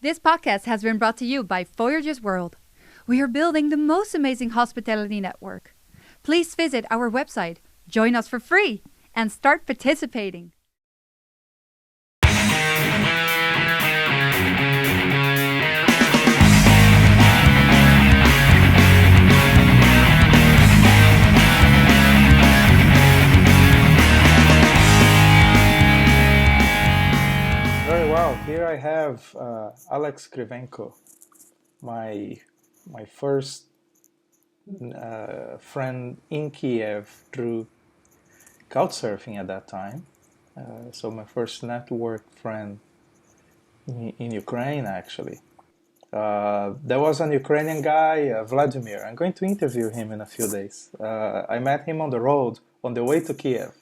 This podcast has been brought to you by Voyager's World. We are building the most amazing hospitality network. Please visit our website, join us for free, and start participating. Very well. Here I have Alex Kryvenko, my first friend in Kiev through couchsurfing at that time. So my first network friend in Ukraine, actually. There was an Ukrainian guy, Vladimir. I'm going to interview him in a few days. I met him on the road on the way to Kiev.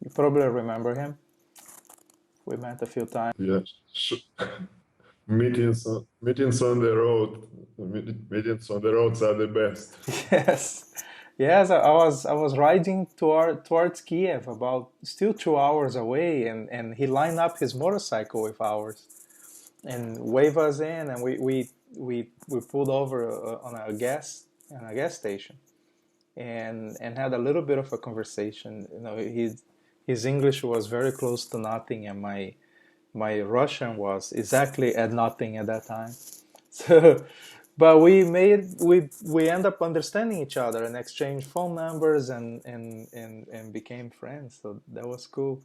You probably remember him. We met a few times. Yes, meetings on the road. Meetings on the roads are the best. Yes. I was riding towards Kiev, about still 2 hours away, and he lined up his motorcycle with ours, and waved us in, and we pulled over on a gas station, and had a little bit of a conversation. You know, his English was very close to nothing, and my Russian was exactly at nothing at that time. So, but we end up understanding each other and exchanged phone numbers and became friends. So that was cool.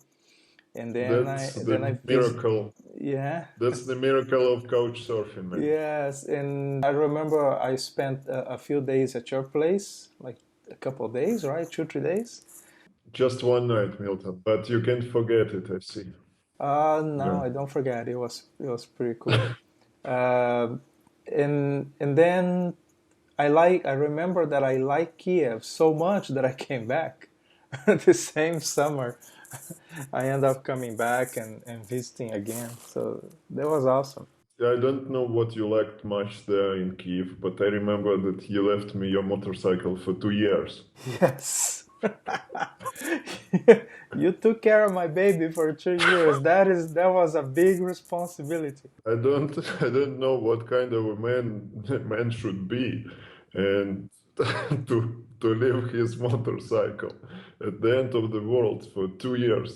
And then That's the miracle. Yeah. That's the miracle of couchsurfing, man. Yes, and I remember I spent a few days at your place, like a couple of days, right? 2-3 days. Just one night, Milton, but you can't forget it, I see. No, Yeah. I don't forget. It was pretty cool. And then I remember that I liked Kiev so much that I came back the same summer. I ended up coming back and visiting again. So that was awesome. I don't know what you liked much there in Kiev, but I remember that you left me your motorcycle for 2 years. Yes. You took care of my baby for 2 years. That was a big responsibility. I don't know what kind of a man should be, and to leave his motorcycle at the end of the world for 2 years.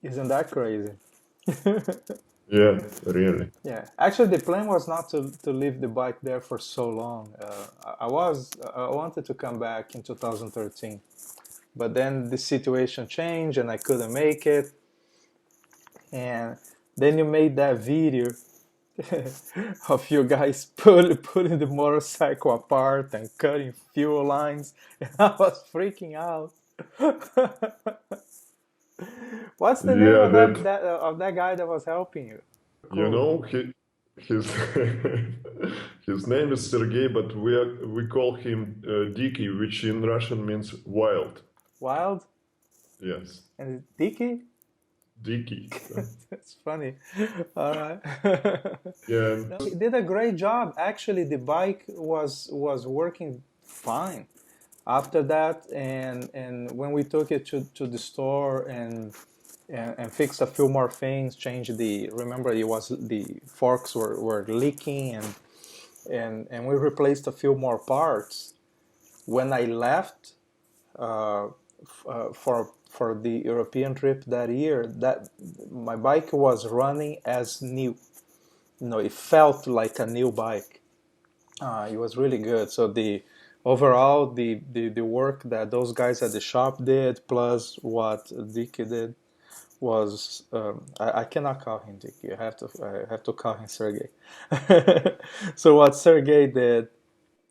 Isn't that crazy? Yeah, really. Yeah, actually, the plan was not to leave the bike there for so long. I wanted to come back in 2013, but then the situation changed and I couldn't make it. And then you made that video of you guys pulling the motorcycle apart and cutting fuel lines, and I was freaking out. What's the name of that guy that was helping you? You know, his his name is Sergey, but we call him Diki, which in Russian means wild. Wild? Yes, And Dicky? Diki. That's funny. All right. Yeah, No, he did a great job. Actually, the bike was working fine after that, and when we took it to the store and fixed a few more things, changed remember the forks were leaking, and we replaced a few more parts. When I left for the European trip that year, that my bike was running as new. You know, it felt like a new bike. It was really good. So the work that those guys at the shop did, plus what Dicky did, was I cannot call him Dicky. I have to call him Sergey. So what Sergey did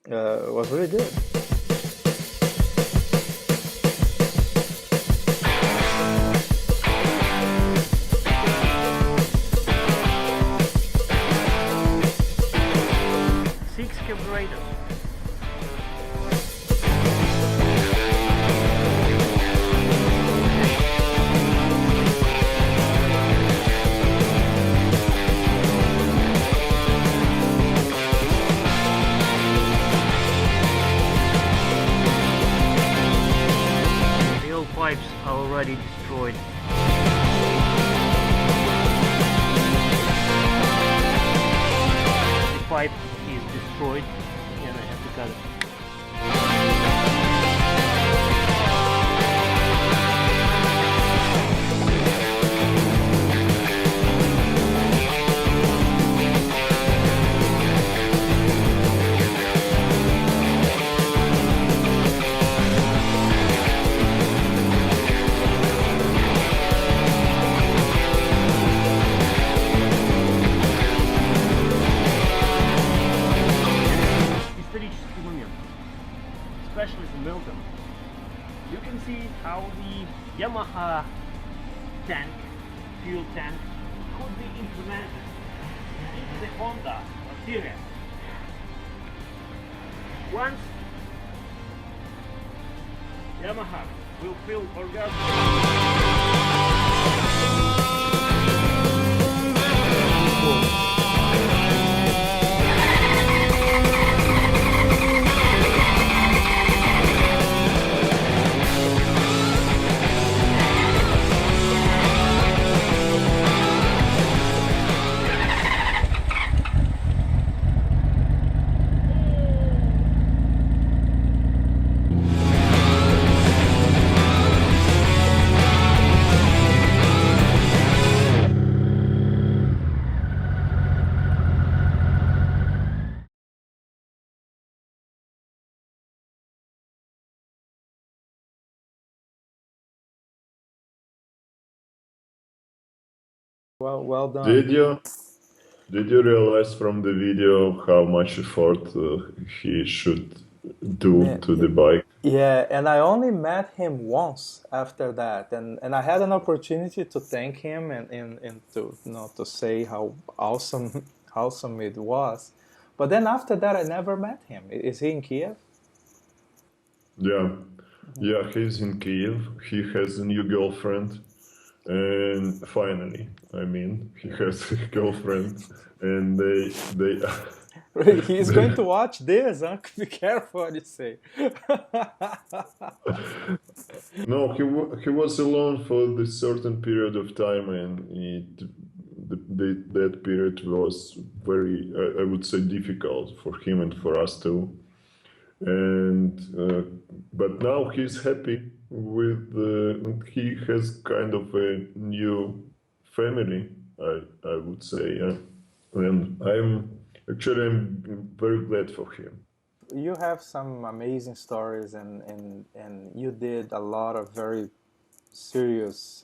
was really good. pipes are already destroyed. tank, fuel tank, could be implemented into the Honda material. Once Yamaha will feel orgasm. Well done. Did you realize from the video how much effort he should do to the bike? Yeah, and I only met him once after that, and I had an opportunity to thank him and to to say how awesome it was. But then after that, I never met him. Is he in Kiev? Yeah, he's in Kiev. He has a new girlfriend, and finally, I mean, he has a girlfriend, and they He's going to watch this, huh? Be careful what you say. No, he was alone for this certain period of time, and that period was very, I would say, difficult for him and for us too. And but now he's happy with he has kind of a new family, I would say, yeah. And I'm very glad for him. You have some amazing stories, and you did a lot of very serious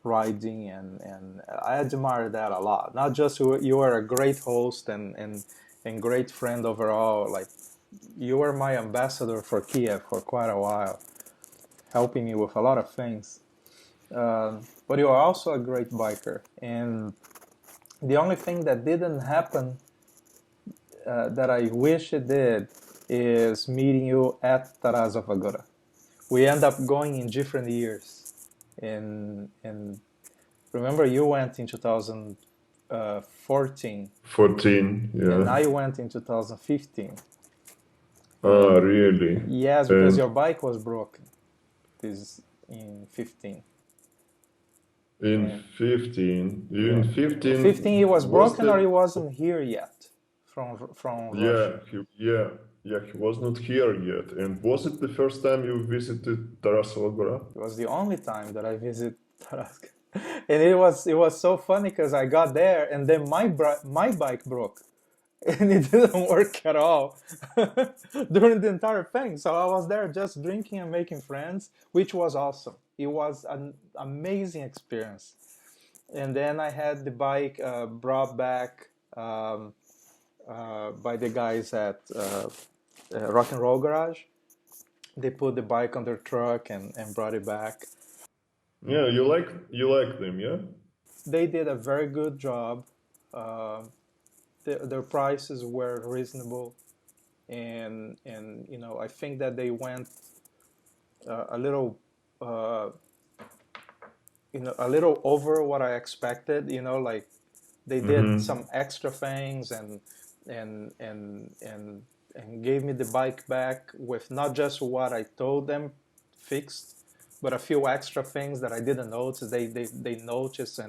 riding, and I admire that a lot. Not just you are a great host and great friend overall. Like, you were my ambassador for Kiev for quite a while, helping me with a lot of things. But you are also a great biker, and the only thing that didn't happen that I wish it did is meeting you at Tarasov Agora. We end up going in different years. And remember, you went in 2014. 14, yeah. And I went in 2015. Ah, really? Yes, because your bike was broken. This in 15. In 15, In 15. 15 he was broken, that, or he wasn't here yet from Russia. he was not here yet. And was it the first time you visited Tarasova Gora? It was the only time that I visited Tarask. And it was so funny because I got there and then my bike broke. And it didn't work at all during the entire thing. So I was there just drinking and making friends, which was awesome. It was an amazing experience. And then I had the bike brought back by the guys at Rock and Roll Garage. They put the bike on their truck and brought it back. Yeah, you like them, yeah? They did a very good job. Their prices were reasonable, and I think that they went a little a little over what I expected. Like they did some extra things and gave me the bike back with not just what I told them fixed, but a few extra things that I didn't notice. They noticed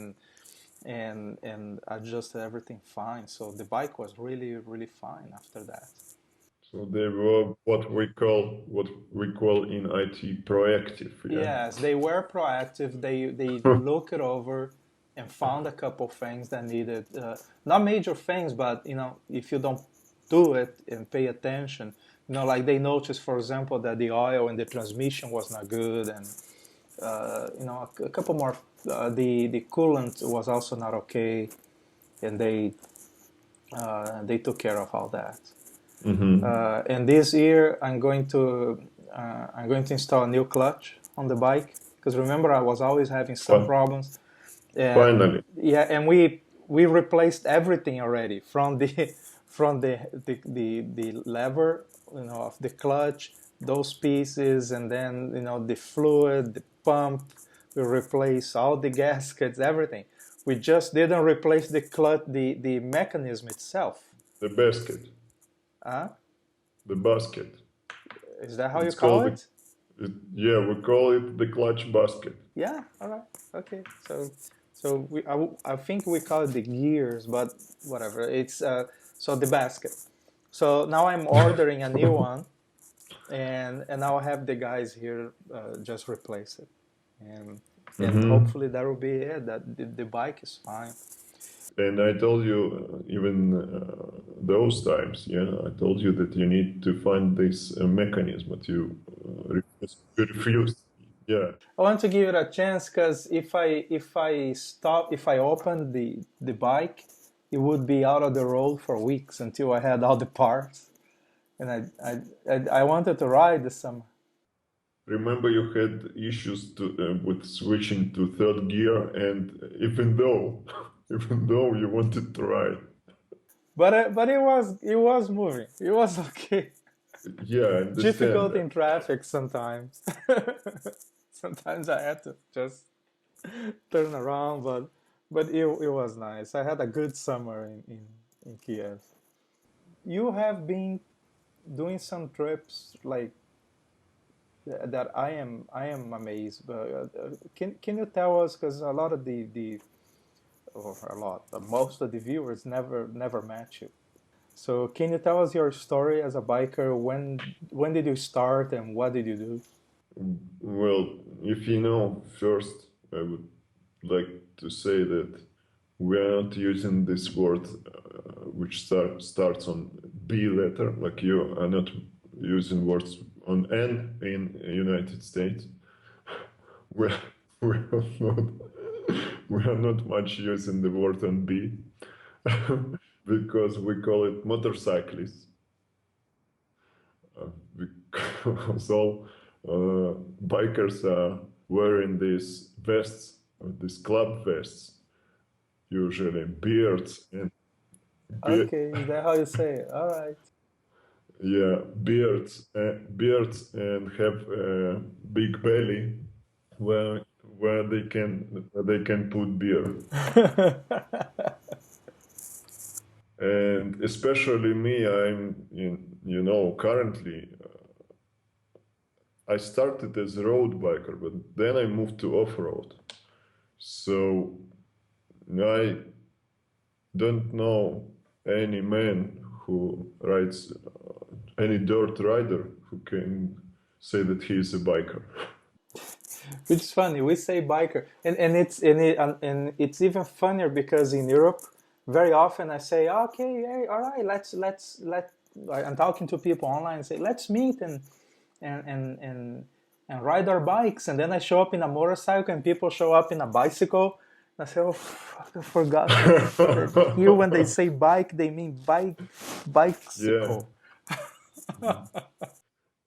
and adjusted everything fine. So the bike was really, really fine after that. So they were what we call in IT proactive. Yeah? Yes, they were proactive. They looked it over and found a couple things that needed not major things, but if you don't do it and pay attention, like they noticed, for example, that the oil in the transmission was not good, and a couple more. The coolant was also not okay, and they took care of all that. And this year I'm going to install a new clutch on the bike, because remember I was always having some problems. And Finally, yeah, and we replaced everything already from the from the lever, of the clutch, those pieces, and then the fluid, the pump. We replaced all the gaskets, everything. We just didn't replace the clutch, the mechanism itself. the basket, Huh? the basket. Is that how you It's call called it? yeah, we call it the clutch basket. Yeah. All right. Okay. So I think we call it the gears, but whatever. It's so the basket. So now I'm ordering a new one, and now I have the guys here just replace it, and Hmm. hopefully that will be it. That the bike is fine. And I told you even those times, yeah, I told you that you need to find this mechanism, but you refused. Yeah, I want to give it a chance because if I opened the bike, it would be out of the road for weeks until I had all the parts, and I wanted to ride this summer. remember you had issues with switching to third gear, and even though, even though you wanted to ride, But it was moving. It was okay. yeah, I understand Difficult that. in traffic sometimes. Sometimes I had to just turn around, but it was nice. I had a good summer in Kiev. You have been doing some trips like that. I am amazed. But can you tell us, because a lot of the or a lot, most of the viewers never met you. So can you tell us your story as a biker? When did you start and what did you do? Well, if you know, first I would like to say that we are not using this word which starts on B letter, like you are not using words on N in United States. We we are not we are not much using the word on B because we call it motorcyclists. Because all bikers are wearing these vests, these club vests, usually beards and Okay, is that how you say it? All right. yeah, beards, and have a big belly where where they can put beer. And especially me, currently I started as a road biker, but then I moved to off-road. So I don't know any man who rides, any dirt rider who can say that he is a biker. Which is funny. We say biker, and it's even funnier because in Europe, very often I say, okay, hey, all right, let. I'm talking to people online and say, let's meet and and and and ride our bikes, and then I show up in a motorcycle and people show up in a bicycle. I say, oh, fuck, I forgot that here when they say bike, they mean Yeah. bicycle.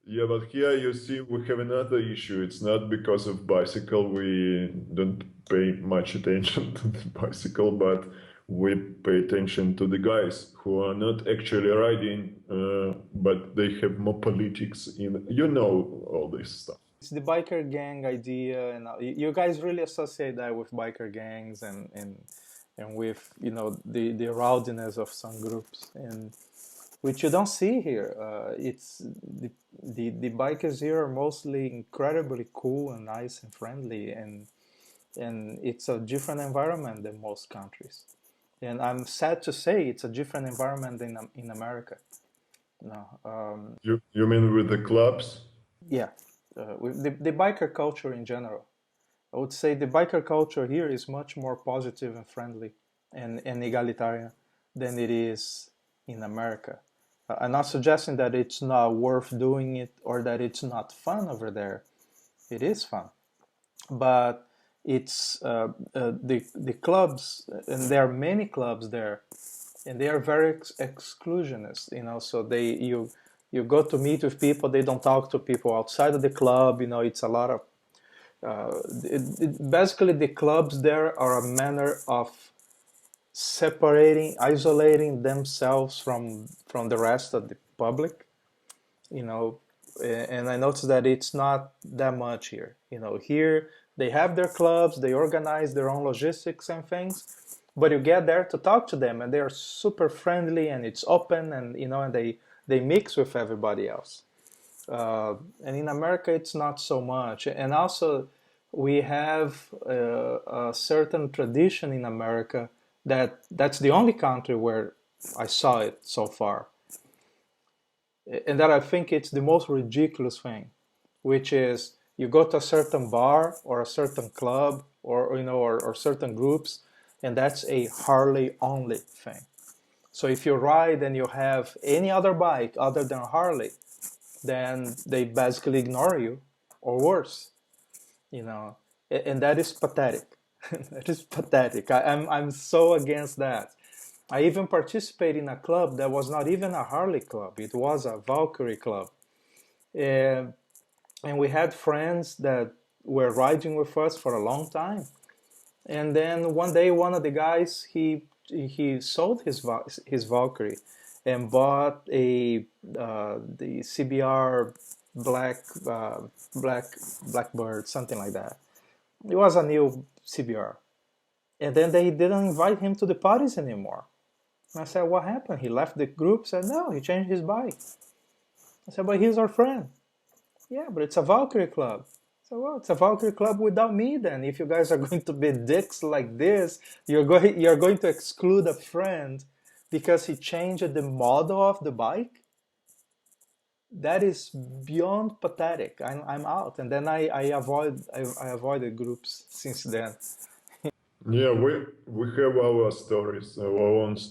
Yeah, but here you see we have another issue. It's not because of bicycle we don't pay much attention to the bicycle, but we pay attention to the guys who are not actually riding, but they have more politics in. You know all this stuff. It's the biker gang idea, and you guys really associate that with biker gangs and with the rowdiness of some groups, and which you don't see here. It's the bikers here are mostly incredibly cool and nice and friendly, and it's a different environment than most countries. And I'm sad to say it's a different environment in America. No, You mean with the clubs? yeah, with the biker culture in general. I would say the biker culture here is much more positive and friendly and egalitarian than it is in America. I'm not suggesting that it's not worth doing it or that it's not fun over there. It is fun, but it's the clubs, and there are many clubs there, and they are very exclusionist. So you go to meet with people, they don't talk to people outside of the club. It's a lot of Basically, the clubs there are a manner of separating, isolating themselves from the rest of the public. You know, and I noticed that it's not that much here. You know, here they have their clubs, they organize their own logistics and things, but you get there to talk to them, and they are super friendly, and it's open, and you know, and they mix with everybody else. And in America, it's not so much. And also, we have a certain tradition in America that's the only country where I saw it so far, and that I think it's the most ridiculous thing, which is you go to a certain bar or a certain club or you know or certain groups, and that's a Harley only thing. So if you ride and you have any other bike other than Harley, then they basically ignore you, or worse, you know, and that is pathetic. That is pathetic. I'm so against that. I even participated in a club that was not even a Harley club. It was a Valkyrie club. And, and we had friends that were riding with us for a long time. And then one day, one of the guys, he sold his Valkyrie and bought the CBR black black Blackbird, something like that. It was a new CBR. And then they didn't invite him to the parties anymore. And I said, what happened? He left the group? Said, no, he changed his bike. I said, but he's our friend. Yeah, but it's a Valkyrie club. So, well, it's a Valkyrie club without me then. If you guys are going to be dicks like this, you're going to exclude a friend because he changed the model of the bike? That is beyond pathetic. I'm out. And then I avoided groups since then. Yeah, we have our stories, our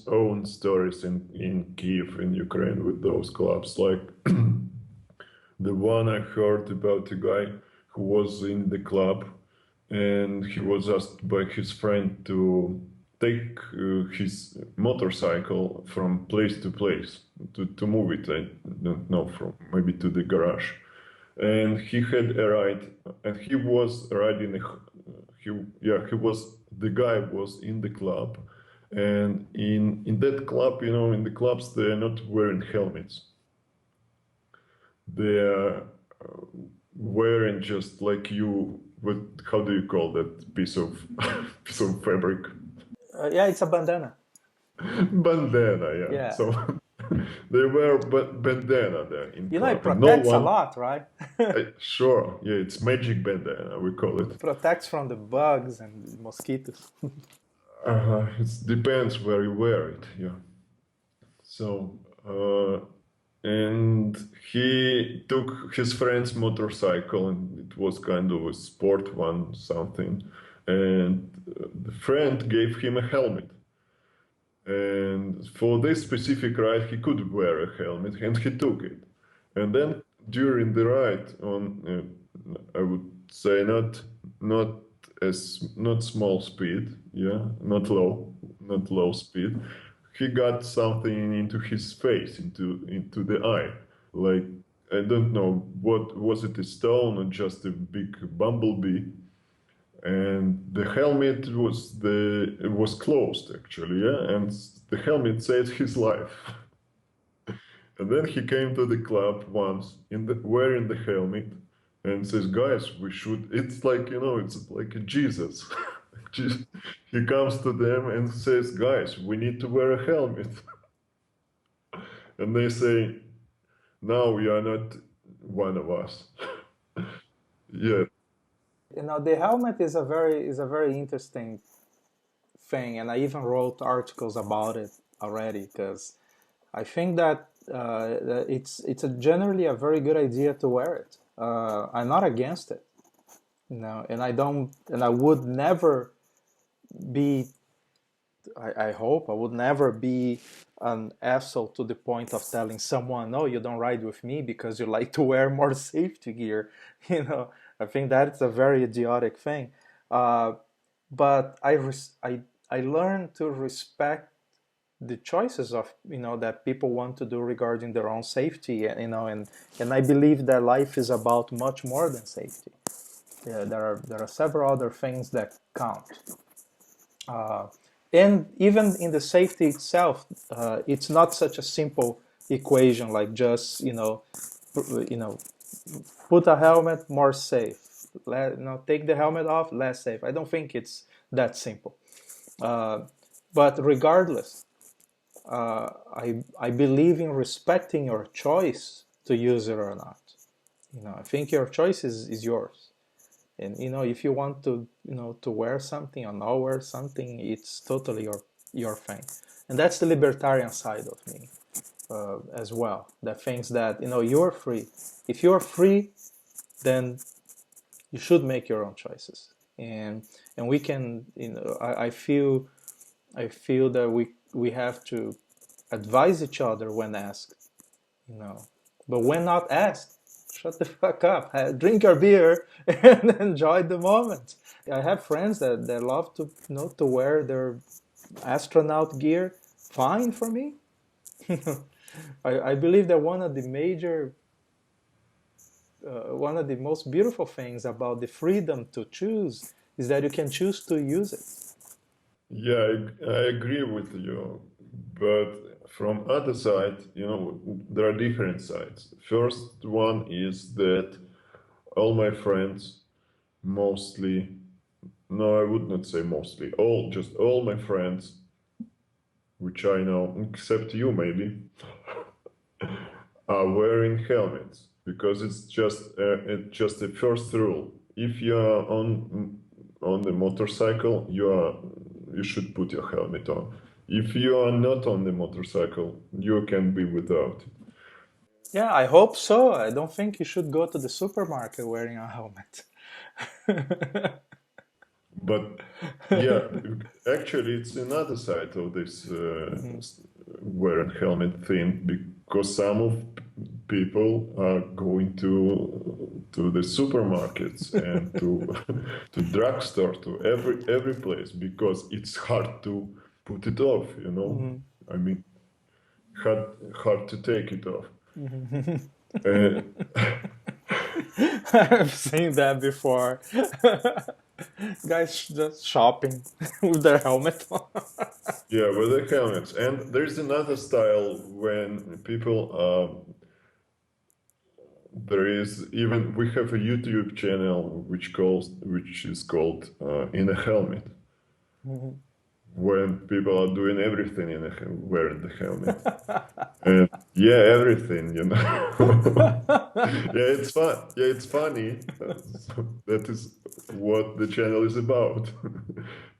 own stories in Kiev, in Ukraine, with those clubs. Like the one I heard about a guy who was in the club, and he was asked by his friend to take his motorcycle from place to place, to move it. I don't know, from maybe to the garage. And he had a ride, and he was riding. The guy was in the club, and in that club, you know, in the clubs they're not wearing helmets. They're wearing just like you. What? How do you call that piece of piece of fabric? Yeah, it's a bandana. Bandana, yeah. Yeah. So they wear bandana there in You know, it club. protects a lot, right? Sure, yeah, it's magic bandana, we call it. Protects from the bugs and mosquitoes. It depends where you wear it, yeah. So, and he took his friend's motorcycle, and it was kind of a sport one, something. And the friend gave him a helmet. And for this specific ride, he could wear a helmet, and he took it. And then during the ride, on I would say not small speed, yeah, not low speed. He got something into his face, into the eye, like I don't know what was it, a stone or just a big bumblebee. And the helmet was closed actually, yeah, and the helmet saved his life. And then he came to the club once wearing the helmet and says, "Guys, we should." It's like, you know, it's like a Jesus. He comes to them and says, "Guys, we need to wear a helmet." And they say, "No, you are not one of us." Yeah. You know, the helmet is a very interesting thing, and I even wrote articles about it already because I think that it's generally a very good idea to wear it. I'm not against it, you know, and I would never be. I hope I would never be an asshole to the point of telling someone, "No, you don't ride with me because you like to wear more safety gear." You know, I think that's a very idiotic thing. But I learned to respect the choices of, you know, that people want to do regarding their own safety, you know, and I believe that life is about much more than safety. Yeah, there are several other things that count. And even in the safety itself, it's not such a simple equation like just you know put a helmet, more safe. Take the helmet off, less safe. I don't think it's that simple. But regardless, I believe in respecting your choice to use it or not. I think your choice is yours. And if you want to to wear something or not wear something, it's totally your thing. And that's the libertarian side of me as well. That thinks that you're free. If you're free, then you should make your own choices. And we can I feel that we have to advise each other when asked, but when not asked, shut the fuck up, drink your beer and enjoy the moment. I have friends that love to to wear their astronaut gear. Fine for me. I believe that one of the most beautiful things about the freedom to choose is that you can choose to use it. Yeah, I agree with you. But from other side, there are different sides. First one is that all my friends, mostly, no, I would not say mostly, just all my friends, which I know, except you maybe, are wearing helmets because it's just the first rule. If you are on the motorcycle, you should put your helmet on. If you are not on the motorcycle, you can be without it. Yeah, I hope so. I don't think you should go to the supermarket wearing a helmet. But yeah, actually, it's another side of this wearing helmet thing because some of people are going to the supermarkets and to drugstore, to every place because it's hard to put it off. I mean, hard to take it off. Uh, I've seen that before. Guys just shopping with their helmet on. Yeah, with the helmets. And there's another style when people we have a YouTube channel which is called In a Helmet. When people are doing everything wearing the helmet. And yeah, everything, Yeah, it's fun. Yeah, it's funny. That is what the channel is about.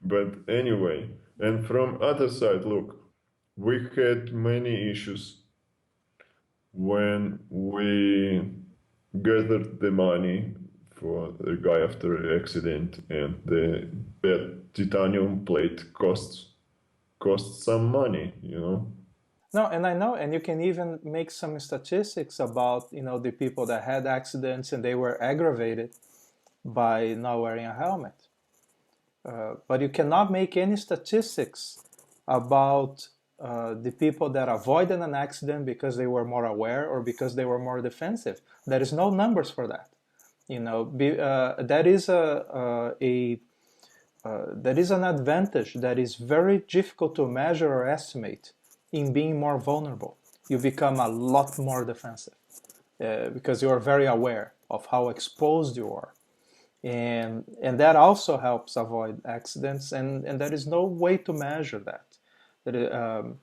But anyway, and from other side, look, we had many issues when we gathered the money for the guy after the accident, and the titanium plate costs some money. No, and I know, and you can even make some statistics about the people that had accidents and they were aggravated by not wearing a helmet. But you cannot make any statistics about the people that avoided an accident because they were more aware or because they were more defensive. There is no numbers for that. That is an advantage that is very difficult to measure or estimate in being more vulnerable. You become a lot more defensive because you are very aware of how exposed you are. And that also helps avoid accidents, and there is no way to measure that.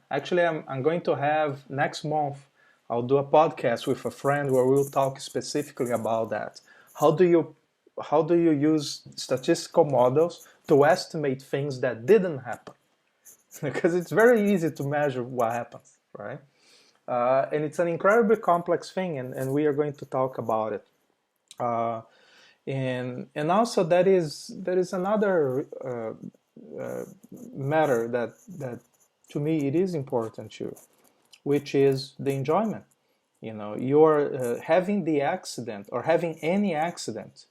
Actually, I'm going to have next month, I'll do a podcast with a friend where we'll talk specifically about that. How do you use statistical models to estimate things that didn't happen? Because it's very easy to measure what happens, right? And it's an incredibly complex thing, and we are going to talk about it. And also there is another matter that to me it is important too, which is the enjoyment. You're having the accident or having any accident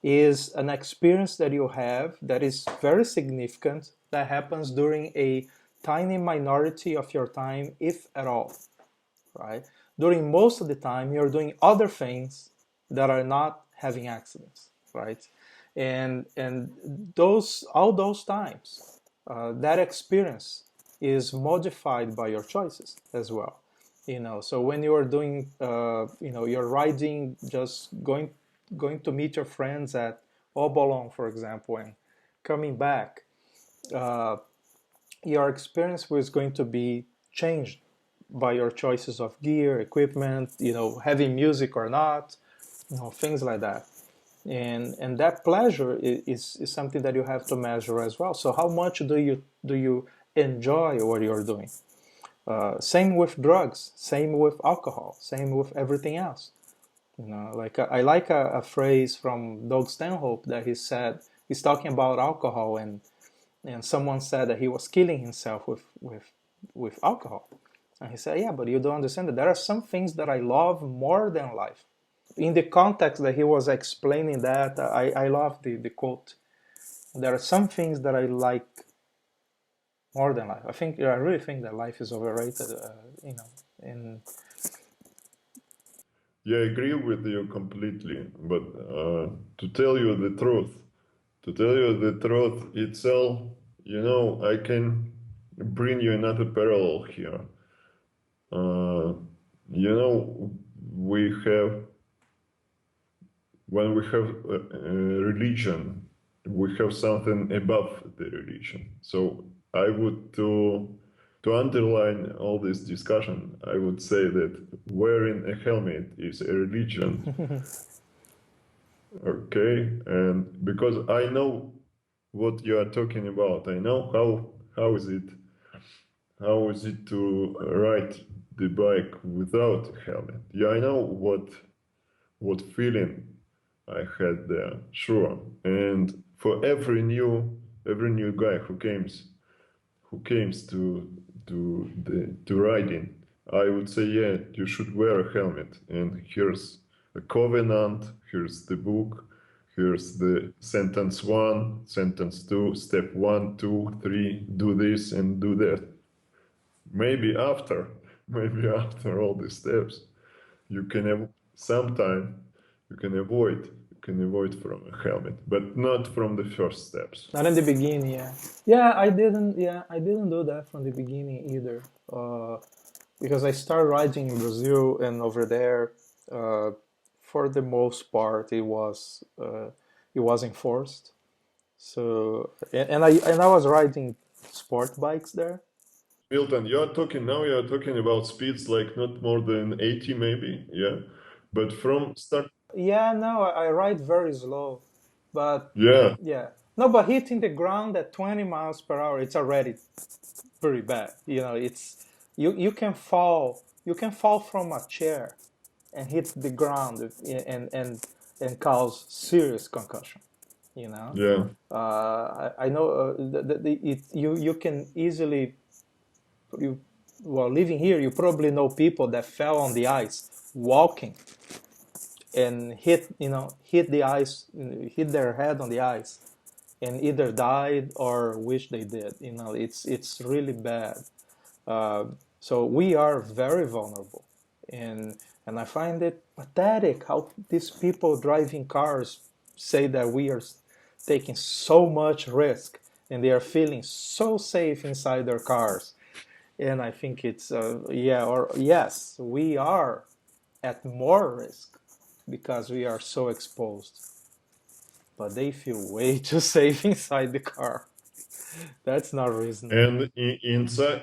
is an experience that you have that is very significant, that happens during a tiny minority of your time, if at all, right? During most of the time, you're doing other things that are not having accidents, right? and those all those times, that experience is modified by your choices as well. So when you are doing, you're riding, just going to meet your friends at Obolon, for example, and coming back, uh, your experience was going to be changed by your choices of gear, equipment, having music or not, things like that. And that pleasure is something that you have to measure as well. So how much do you enjoy what you're doing? Same with drugs, same with alcohol, same with everything else. Like I like a phrase from Doug Stanhope that he said. He's talking about alcohol, and someone said that he was killing himself with alcohol. And he said, yeah, but you don't understand that there are some things that I love more than life. In the context that he was explaining that, I love the quote. There are some things that I like more than life. I really think that life is overrated, and Yeah, I agree with you completely. But to tell you the truth, itself, I can bring you another parallel here. Uh, you know, we have when we have a religion, we have something above the religion. So I would to underline all this discussion, I would say that wearing a helmet is a religion. Okay, and because I know what you are talking about, I know how is it to ride the bike without a helmet. Yeah, I know what feeling I had there, sure. And for every new guy who comes to riding, I would say, yeah, you should wear a helmet. And here's a covenant, here's the book, here's the sentence 1, sentence 2, step 1, 2, 3, do this and do that. Maybe after, maybe after all these steps, you can have sometime you can avoid from a helmet, but not from the first steps. not in the beginning. Yeah, I didn't do that from the beginning either. Because I started riding in Brazil, and over there, uh, for the most part, it was enforced. So and I was riding sport bikes there. Milton, you're talking about speeds like not more than 80 maybe, yeah. But from start, Yeah, no, I ride very slow, but yeah, yeah, no, but hitting the ground at 20 miles per hour, it's already pretty bad. It's you can fall from a chair and hit the ground, and cause serious concussion. You know, yeah, I know, you can easily, you well, living here, you probably know people that fell on the ice walking and hit the ice, hit their head on the ice, and either died or wish they did. It's really bad. Uh, so we are very vulnerable, and I find it pathetic how these people driving cars say that we are taking so much risk, and they are feeling so safe inside their cars. And I think it's, yeah, or yes, we are at more risk because we are so exposed, but they feel way too safe inside the car. That's not reasonable. and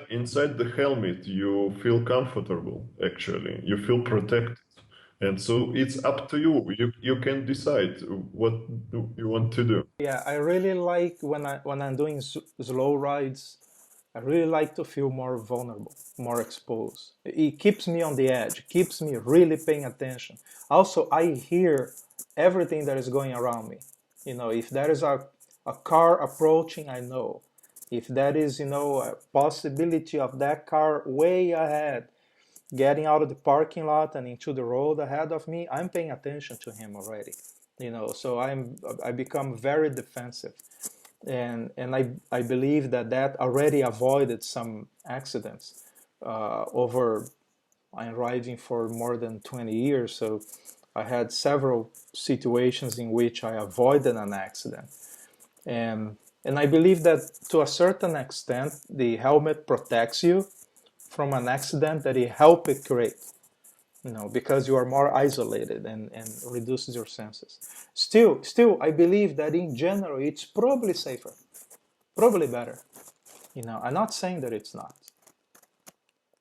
inside the helmet you feel comfortable. Actually, you feel protected, and so it's up to you. You can decide what do you want to do. Yeah, I really like when I'm doing slow rides. I really like to feel more vulnerable, more exposed. It keeps me on the edge, keeps me really paying attention. Also, I hear everything that is going around me. If there is a car approaching, I know. If there is, a possibility of that car way ahead, getting out of the parking lot and into the road ahead of me, I'm paying attention to him already. So I become very defensive, and I believe that already avoided some accidents over. I'm riding for more than 20 years, so I had several situations in which I avoided an accident. And I believe that to a certain extent, the helmet protects you from an accident that it helped it create, because you are more isolated and reduces your senses. Still, I believe that in general, it's probably safer, probably better. I'm not saying that it's not.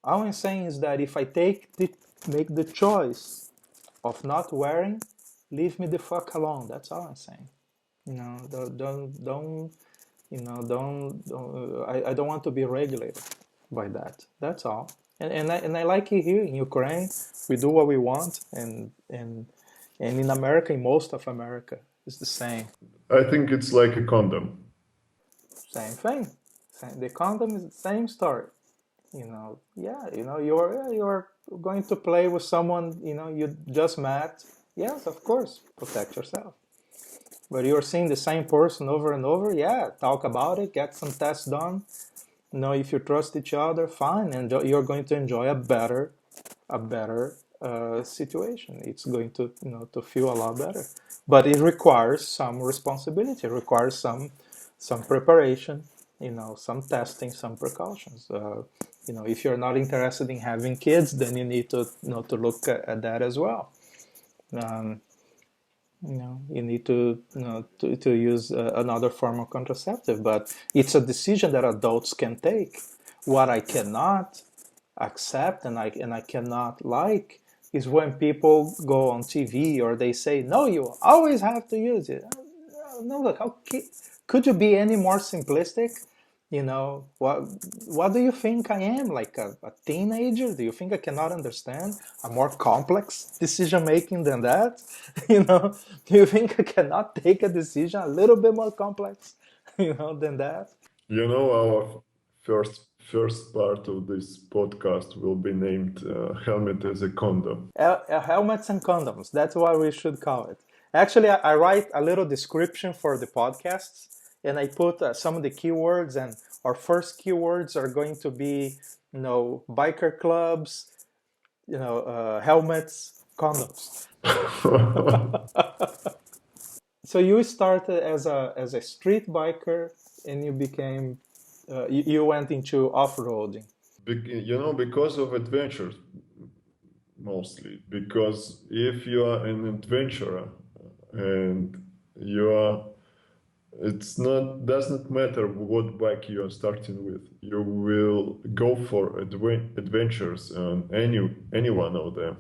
All I'm saying is that if I make the choice of not wearing, leave me the fuck alone. That's all I'm saying. Don't I don't want to be regulated by that. That's all. And I like it here in Ukraine. We do what we want, and in America, in most of America, it's the same. I think it's like a condom. Same thing. The condom is the same story. You're going to play with someone, you just met. Yes, of course, protect yourself. But you're seeing the same person over and over, yeah, talk about it, get some tests done. If you trust each other, fine, and you're going to enjoy a better situation. It's going to to feel a lot better. But it requires some responsibility. It requires some preparation. Some testing, some precautions. If you're not interested in having kids, then you need to to look at that as well. You need to use another form of contraceptive, but it's a decision that adults can take. What I cannot accept and I cannot like is when people go on TV or they say, no, you always have to use it. No, look, how could you be any more simplistic? What do you think I am, like a teenager? Do you think I cannot understand a more complex decision making than that? Do you think I cannot take a decision a little bit more complex than that? Our first part of this podcast will be named "Helmet as a Condom." Helmets and condoms, that's what we should call it. Actually, I write a little description for the podcasts, and I put some of the keywords, and our first keywords are going to be, biker clubs, helmets, condoms. So you started as a street biker, and you became, you went into off-roading. Because of adventures, mostly. Because if you are an adventurer and doesn't matter what bike you are starting with. You will go for adventures on any one of them.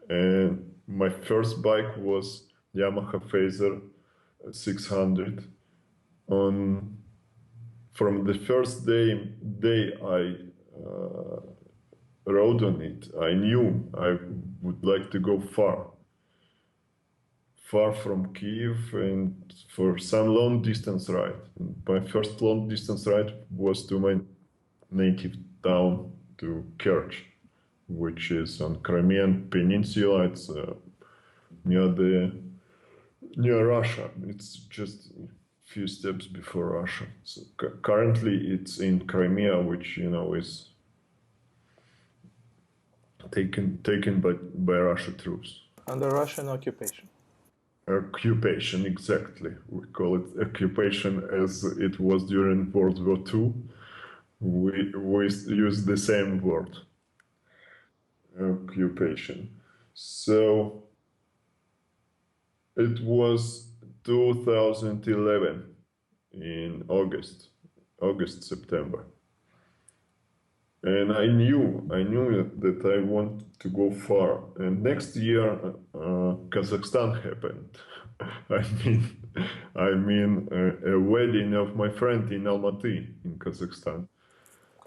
And my first bike was Yamaha Phaser 600. From the first day I rode on it, I knew I would like to go far from Kiev and for some long distance ride. And my first long distance ride was to my native town, to Kerch, which is on Crimean Peninsula. It's near Russia. It's just a few steps before Russia. So currently it's in Crimea, which is taken by Russian troops. Under Russian occupation. Occupation, exactly. We call it occupation as it was during World War II. We use the same word, occupation. So it was 2011 in August, September. And I knew that I want to go far. And next year, Kazakhstan happened. I mean, a wedding of my friend in Almaty, in Kazakhstan.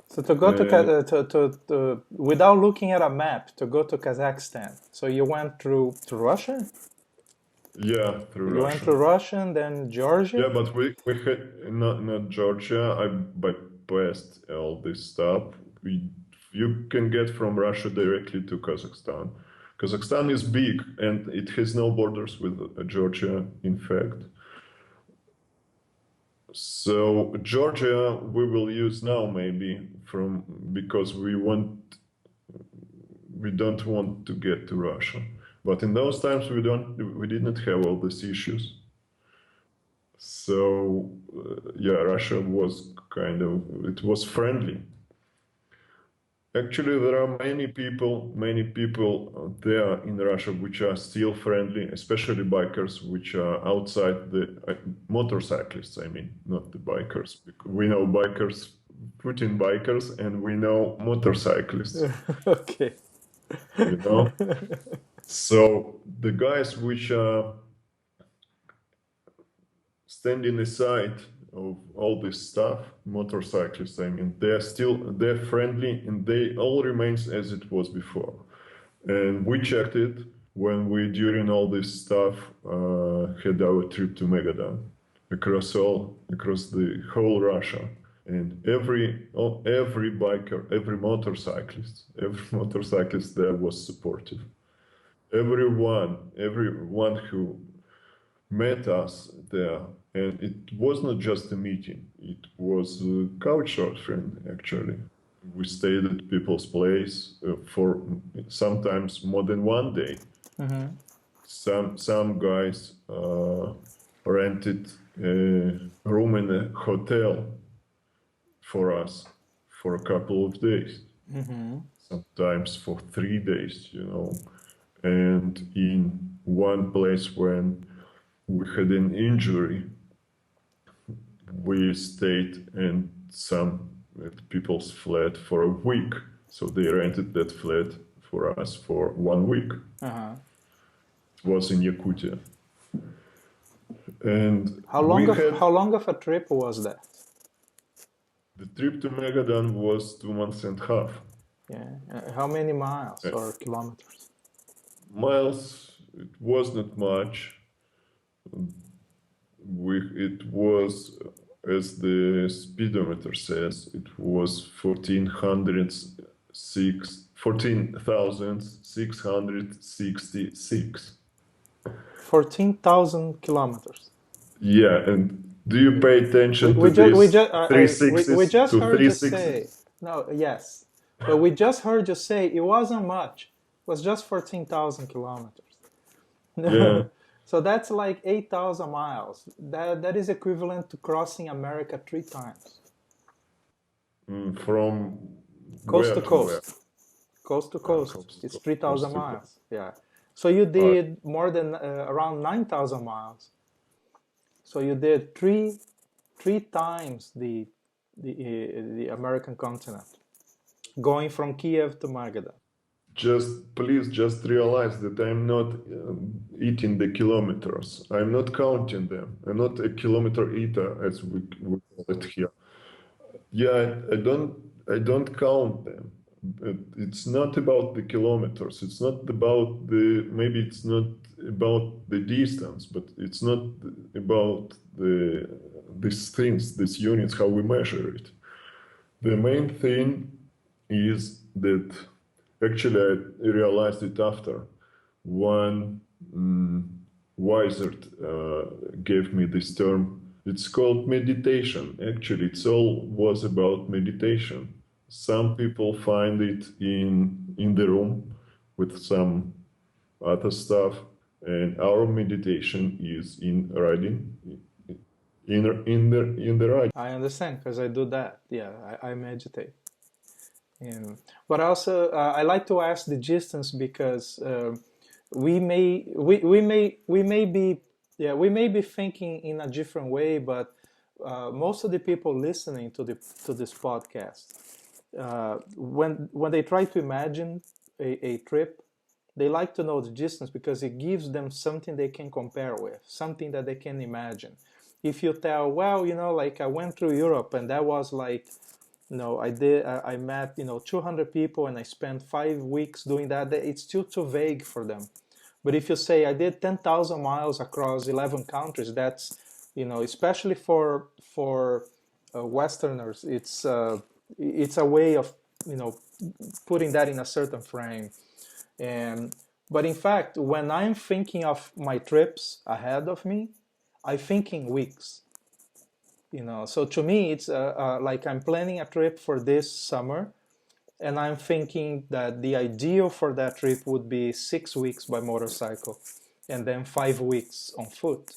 So to go to without looking at a map, to go to Kazakhstan. So you went through Russia? Yeah, through Russia. You went through Russia and then Georgia? Yeah, but we had not Georgia. I bypassed all this stuff. You can get from Russia directly to Kazakhstan. Kazakhstan is big and it has no borders with Georgia, in fact. So Georgia we will use now maybe because we don't want to get to Russia. But in those times, we did not have all these issues. So Russia was it was friendly. Actually, there are many people there in Russia which are still friendly, especially bikers, which are outside the motorcyclists. I mean, not the bikers. We know bikers, Putin bikers, and we know motorcyclists. Okay. You know, so the guys which are standing aside of all this stuff, motorcyclists, I mean, they're friendly and they all remains as it was before. And we checked it when we, during all this stuff, had our trip to Magadan across the whole Russia. And every biker, every motorcyclist there was supportive. Everyone who met us there, and it was not just a meeting, it was a couch surfing actually. We stayed at people's place for sometimes more than one day. Some guys rented a room in a hotel for us for a couple of days, sometimes for 3 days, you know. And in one place when we had an injury, we stayed in some people's flat for a week. So they rented that flat for us for 1 week. It was in Yakutia. And how long of a trip was that? The trip to Magadan was 2 months and a half. Yeah. How many miles or kilometers? Miles, it was not much. It was, as the speedometer says, it was 14,666. 14,000 kilometers. Yeah, and do you pay attention to we just to heard you 360? say, no, yes, but we just heard you say it wasn't much. It was just 14,000 kilometers. Yeah. So that's like 8,000 miles. That is equivalent to crossing America 3 times. From Coast where to coast. where? Coast to coast. Coast It's to 3,000 coast. miles. Yeah. So you did more than around 9,000 miles. So you did three times the American continent, going from Kiev to Magadan. Please realize that I'm not eating the kilometers. I'm not counting them. I'm not a kilometer eater, as we call it here. Yeah, I don't count them. It's not about the kilometers. It's not about it's not about the distance, but it's not about these things, these units, how we measure it. The main thing is that actually I realized it after one wizard gave me this term. It's called meditation. Actually, it's all was about meditation. Some people find it in the room with some other stuff, and our meditation is in riding, in the ride. I understand because I do that. Yeah, I meditate. But also, I like to ask the distance because we may be thinking in a different way, but most of the people listening to this podcast, when they try to imagine a trip, they like to know the distance because it gives them something they can compare with, something that they can imagine. If you tell, well, like I went through Europe and that was like, I met 200 people and I spent 5 weeks doing that, it's still too vague for them. But if you say I did 10,000 miles across 11 countries, that's, especially for Westerners, it's a way of, putting that in a certain frame. But in fact, when I'm thinking of my trips ahead of me, I think in weeks. So to me, it's like I'm planning a trip for this summer, and I'm thinking that the ideal for that trip would be 6 weeks by motorcycle and then 5 weeks on foot,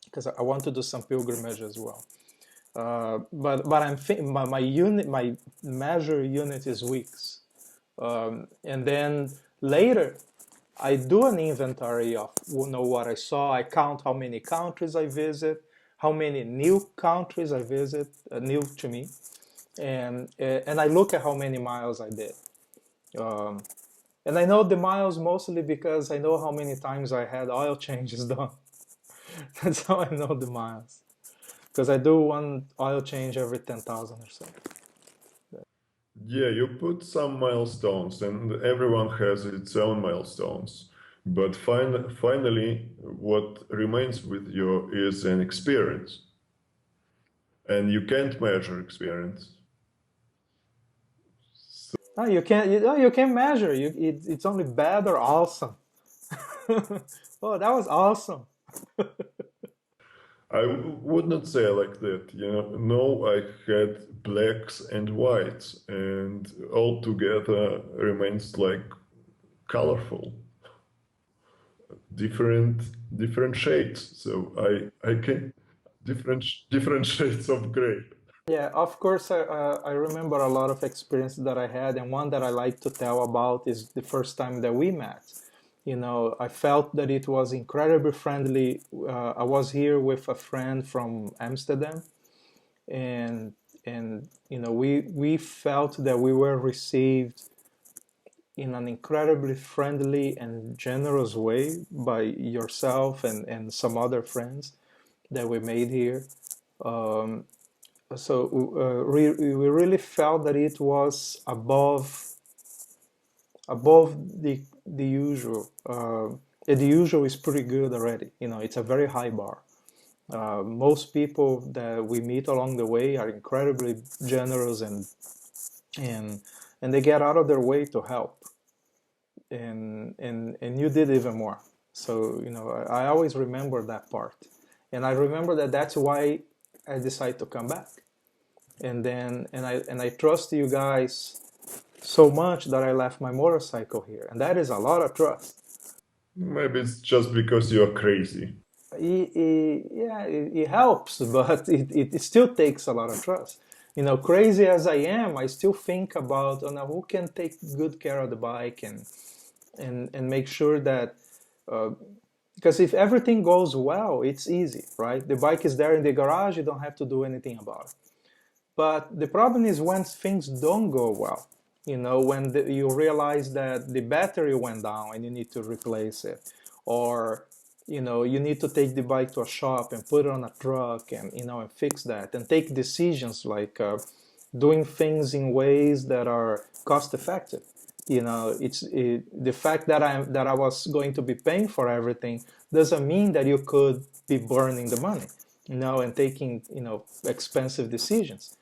because I want to do some pilgrimage as well. But I'm my measure unit is weeks, and then later I do an inventory of what I saw. I count how many countries I visit, how many new countries I visit, new to me, and I look at how many miles I did. Um, and I know the miles mostly because I know how many times I had oil changes done. That's how I know the miles. Because I do one oil change every 10,000 or so. Yeah, you put some milestones, and everyone has its own milestones. But finally, what remains with you is an experience. And you can't measure experience. So No, you can't measure. It's only bad or awesome. Oh, that was awesome. I would not say like that. No, I had blacks and whites, and all together remains like colorful, different different shades. So I can different shades of gray. Yeah, of course, I remember a lot of experiences that I had, and one that I like to tell about is the first time that we met. I felt that it was incredibly friendly. I was here with a friend from Amsterdam, and we felt that we were received in an incredibly friendly and generous way by yourself and some other friends that we made here. Um, so we really felt that it was above the usual. The usual is pretty good already. It's a very high bar. Most people that we meet along the way are incredibly generous and and they get out of their way to help. And you did even more. So I always remember that part, and I remember that that's why I decided to come back. And I trust you guys so much that I left my motorcycle here, and that is a lot of trust. Maybe it's just because you're crazy. Yeah, it helps, but it still takes a lot of trust. Crazy as I am, I still think about who can take good care of the bike and make sure that because if everything goes well, it's easy, right? The bike is there in the garage, you don't have to do anything about it. But the problem is when things don't go well, when you realize that the battery went down and you need to replace it, or you need to take the bike to a shop and put it on a truck and fix that and take decisions like doing things in ways that are cost effective. The fact that I was going to be paying for everything doesn't mean that you could be burning the money, and taking expensive decisions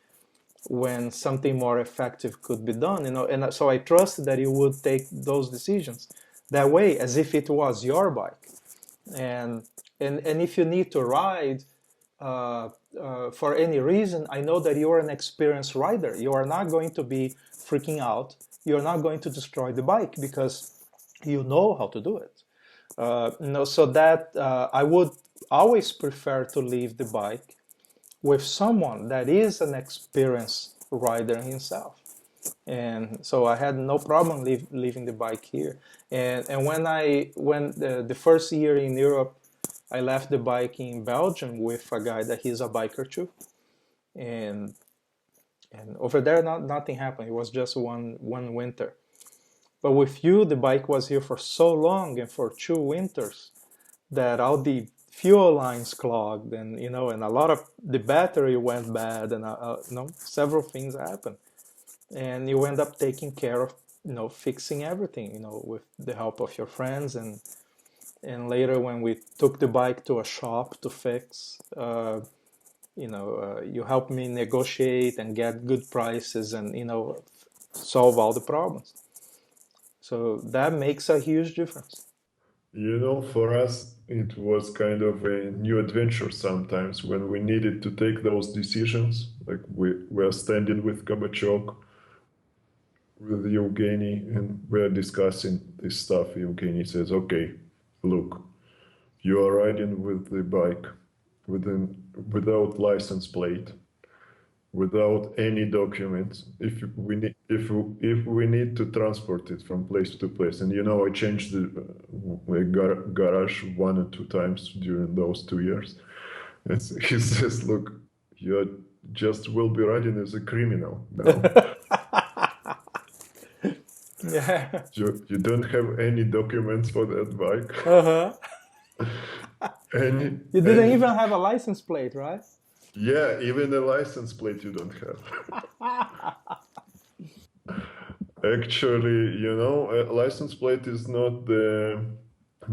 when something more effective could be done. And so I trust that you would take those decisions that way, as if it was your bike. And if you need to ride for any reason, I know that you're an experienced rider. You are not going to be freaking out. You're not going to destroy the bike because you know how to do it. So that I would always prefer to leave the bike with someone that is an experienced rider himself. And so I had no problem leaving the bike here. And when the first year in Europe, I left the bike in Belgium with a guy that he's a biker too. And over there, nothing happened. It was just one winter. But with you, the bike was here for so long and for 2 winters that all the fuel lines clogged and a lot of the battery went bad and several things happened. And you end up taking care of fixing everything with the help of your friends, and later when we took the bike to a shop to fix, you helped me negotiate and get good prices and solve all the problems. So that makes a huge difference. For us, it was kind of a new adventure sometimes when we needed to take those decisions. Like we were standing with Kabachok with Evgeny, and we're discussing this stuff. Evgeny says, "Okay, look, you are riding with the bike without license plate, without any documents. If we need to transport it from place to place, and I changed the garage 1 or 2 times during those 2 years." And he says, "Look, you just will be riding as a criminal now. Yeah. You don't have any documents for that bike. Uh-huh. Any, You didn't any- even have a license plate, right? Yeah, even a license plate you don't have." Actually, a license plate is not the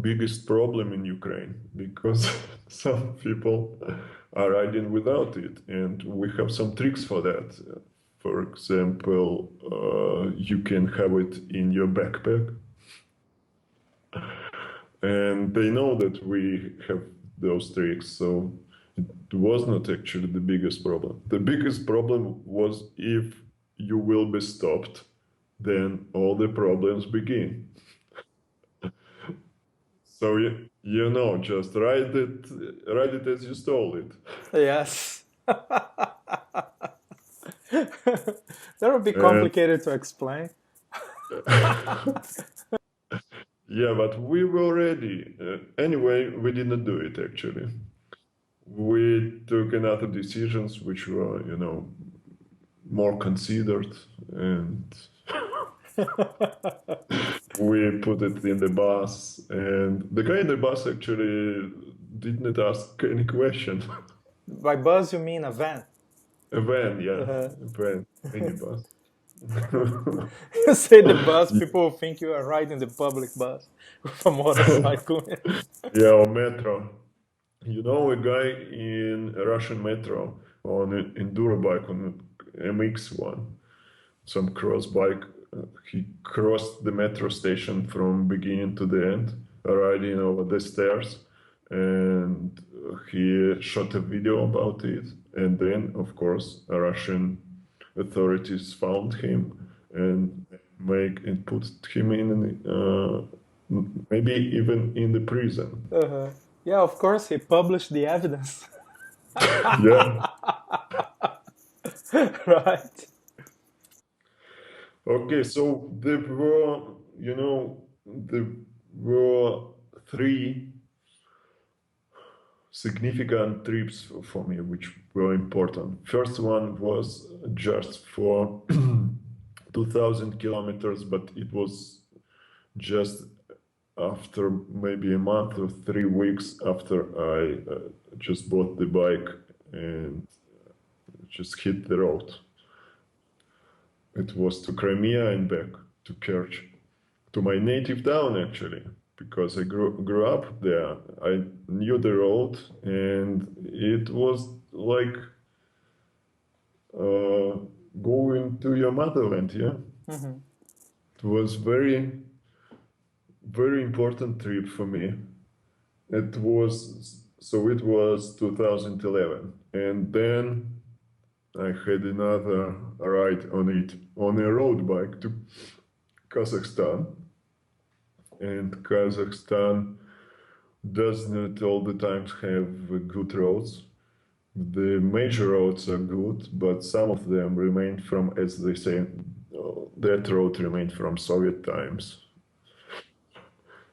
biggest problem in Ukraine, because some people are riding without it, and we have some tricks for that. For example, you can have it in your backpack, and they know that we have those tricks, so it was not actually the biggest problem. The biggest problem was if you will be stopped, then all the problems begin. So just write it as you stole it. Yes. That would be complicated to explain. Yeah, but we were ready. Anyway, we didn't do it actually. We took another decisions which were, more considered, and we put it in the bus, and the guy in the bus actually didn't ask any question. By bus, you mean a van? A van, yeah, Uh-huh. a van, any bus. You say the bus, people will think you are riding the public bus with a motorcycle. Yeah, or metro. A guy in a Russian metro on an enduro bike, on an MX1, some cross bike. He crossed the metro station from beginning to the end, riding over the stairs, and he shot a video about it. And then, of course, Russian authorities found him and put him in, maybe even in the prison. Uh-huh. Yeah, of course, he published the evidence. Yeah. Right. Okay, so there were 3 significant trips for me which were important. First one was just for 2,000 kilometers, but it was just after maybe a month or 3 weeks after I just bought the bike and just hit the road. It was to Crimea and back to Kerch, to my native town actually, because I grew up there. I knew the road, and it was like going to your motherland. Yeah, It was very, very important trip for me. It was 2011, and then I had another ride on a road bike to Kazakhstan, and Kazakhstan does not all the times have good roads. The major roads are good, but some of them remain from, as they say, that road remained from Soviet times.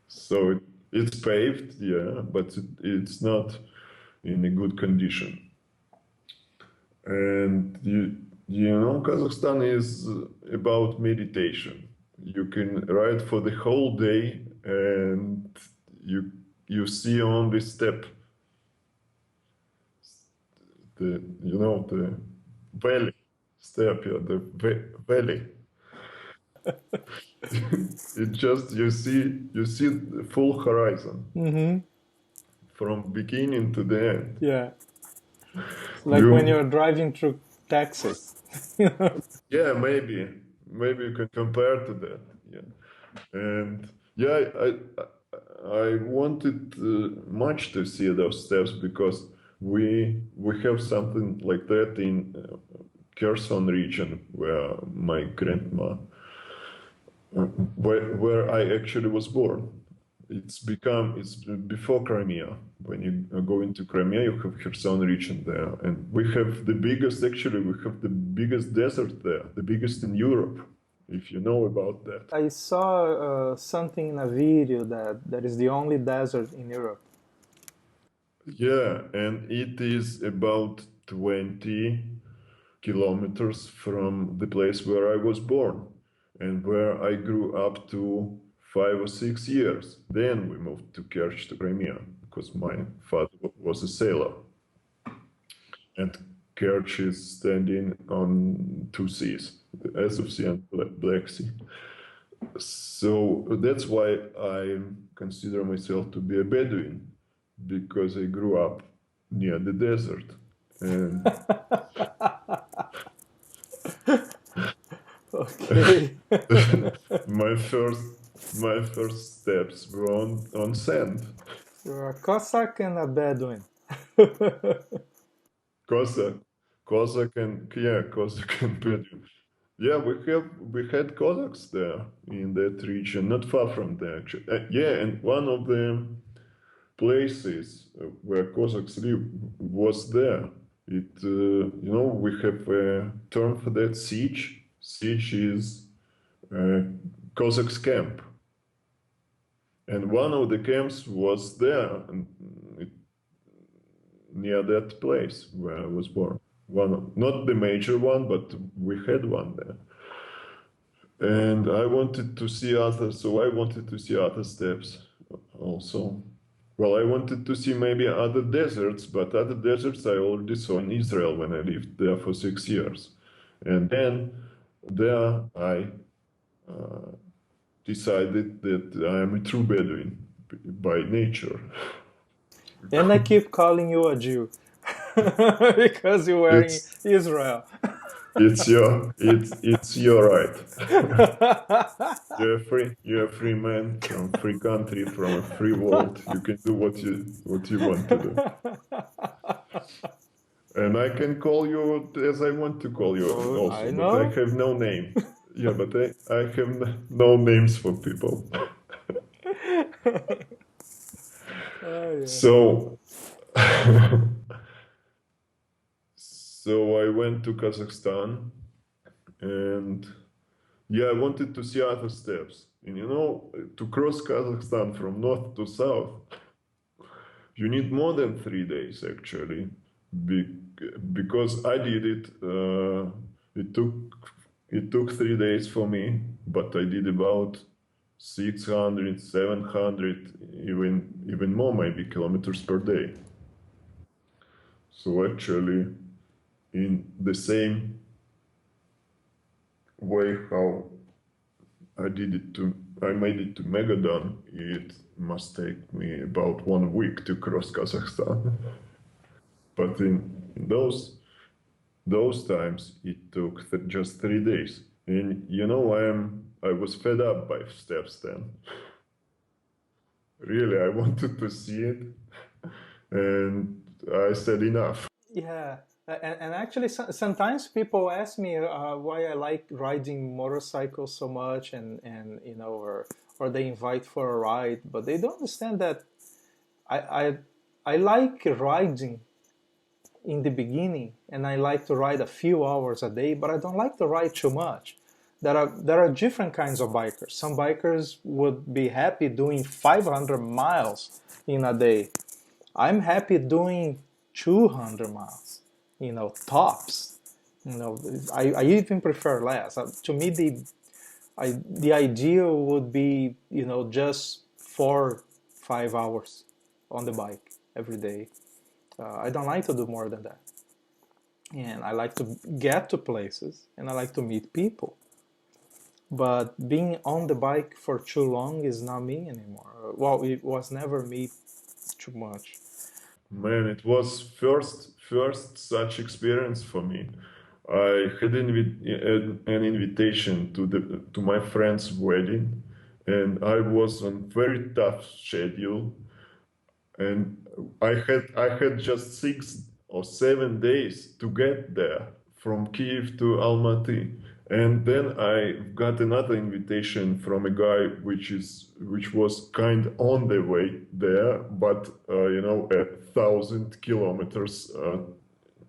So it's paved, yeah, but it's not in a good condition. And Kazakhstan is about meditation. You can ride for the whole day, and you see only steppe, the valley, steppe, yeah, the valley. It just you see the full horizon from beginning to the end. Yeah. It's like when you're driving through Texas. Yeah, maybe you can compare to that. Yeah, and yeah, I wanted much to see those steps, because we have something like that in Kherson region, where my grandma where I actually was born. It's before Crimea. When you go into Crimea, you have Kherson region there, and we have the biggest. Actually, we have the biggest desert there, the biggest in Europe, if you know about that. I saw something in a video that is the only desert in Europe. Yeah, and it is about 20 kilometers from the place where I was born and where I grew up to 5 or 6 years. Then we moved to Kerch, to Crimea, because my father was a sailor. And Kerch is standing on two seas, the Azov Sea and Black Sea. So that's why I consider myself to be a Bedouin, because I grew up near the desert. And Okay. my first steps were on sand. You're a Cossack and a Bedouin. Cossack, Cossack and Bedouin. Yeah, we had Cossacks there in that region, not far from there. Actually. Yeah, and one of the places where Cossacks live was there. We have a term for that, siege. Siege is Cossacks camp. And one of the camps was there, near that place where I was born. Not the major one, but we had one there. And I wanted to see other steps also. Well, I wanted to see maybe other deserts, but other deserts I already saw in Israel when I lived there for 6 years. And then there I decided that I am a true Bedouin by nature. And I keep calling you a Jew because you were in It's Israel. it's your right. You're a free man from a free country, from a free world. You can do what you want to do. And I can call you as I want to call you also, I but know. I have no name. Yeah, but I have no names for people. Oh, yeah. So so I went to Kazakhstan, and yeah, I wanted to see other steps. And to cross Kazakhstan from north to south, you need more than 3 days actually, because I did it. It took 3 days for me, but I did about 600, 700, even more maybe kilometers per day. So actually, in the same way how I made it to Megadon, it must take me about 1 week to cross Kazakhstan. But in those times, it took just 3 days. And I was fed up by steps then. Really, I wanted to see it, and I said enough. Yeah, and actually, sometimes people ask me why I like riding motorcycles so much, and or they invite for a ride, but they don't understand that I I, I like riding in the beginning, and I like to ride a few hours a day, but I don't like to ride too much. There are different kinds of bikers. Some bikers would be happy doing 500 miles in a day. I'm happy doing 200 miles, tops. I even prefer less. To me, the ideal would be, just 4-5 hours on the bike every day. I don't like to do more than that. And I like to get to places, and I like to meet people. But being on the bike for too long is not me anymore. Well, it was never me too much. Man, it was first such experience for me. I had an invitation to my friend's wedding, and I was on very tough schedule, and I had just 6 or 7 days to get there from Kiev to Almaty, And then I got another invitation from a guy which was kind on the way there, but 1,000 kilometers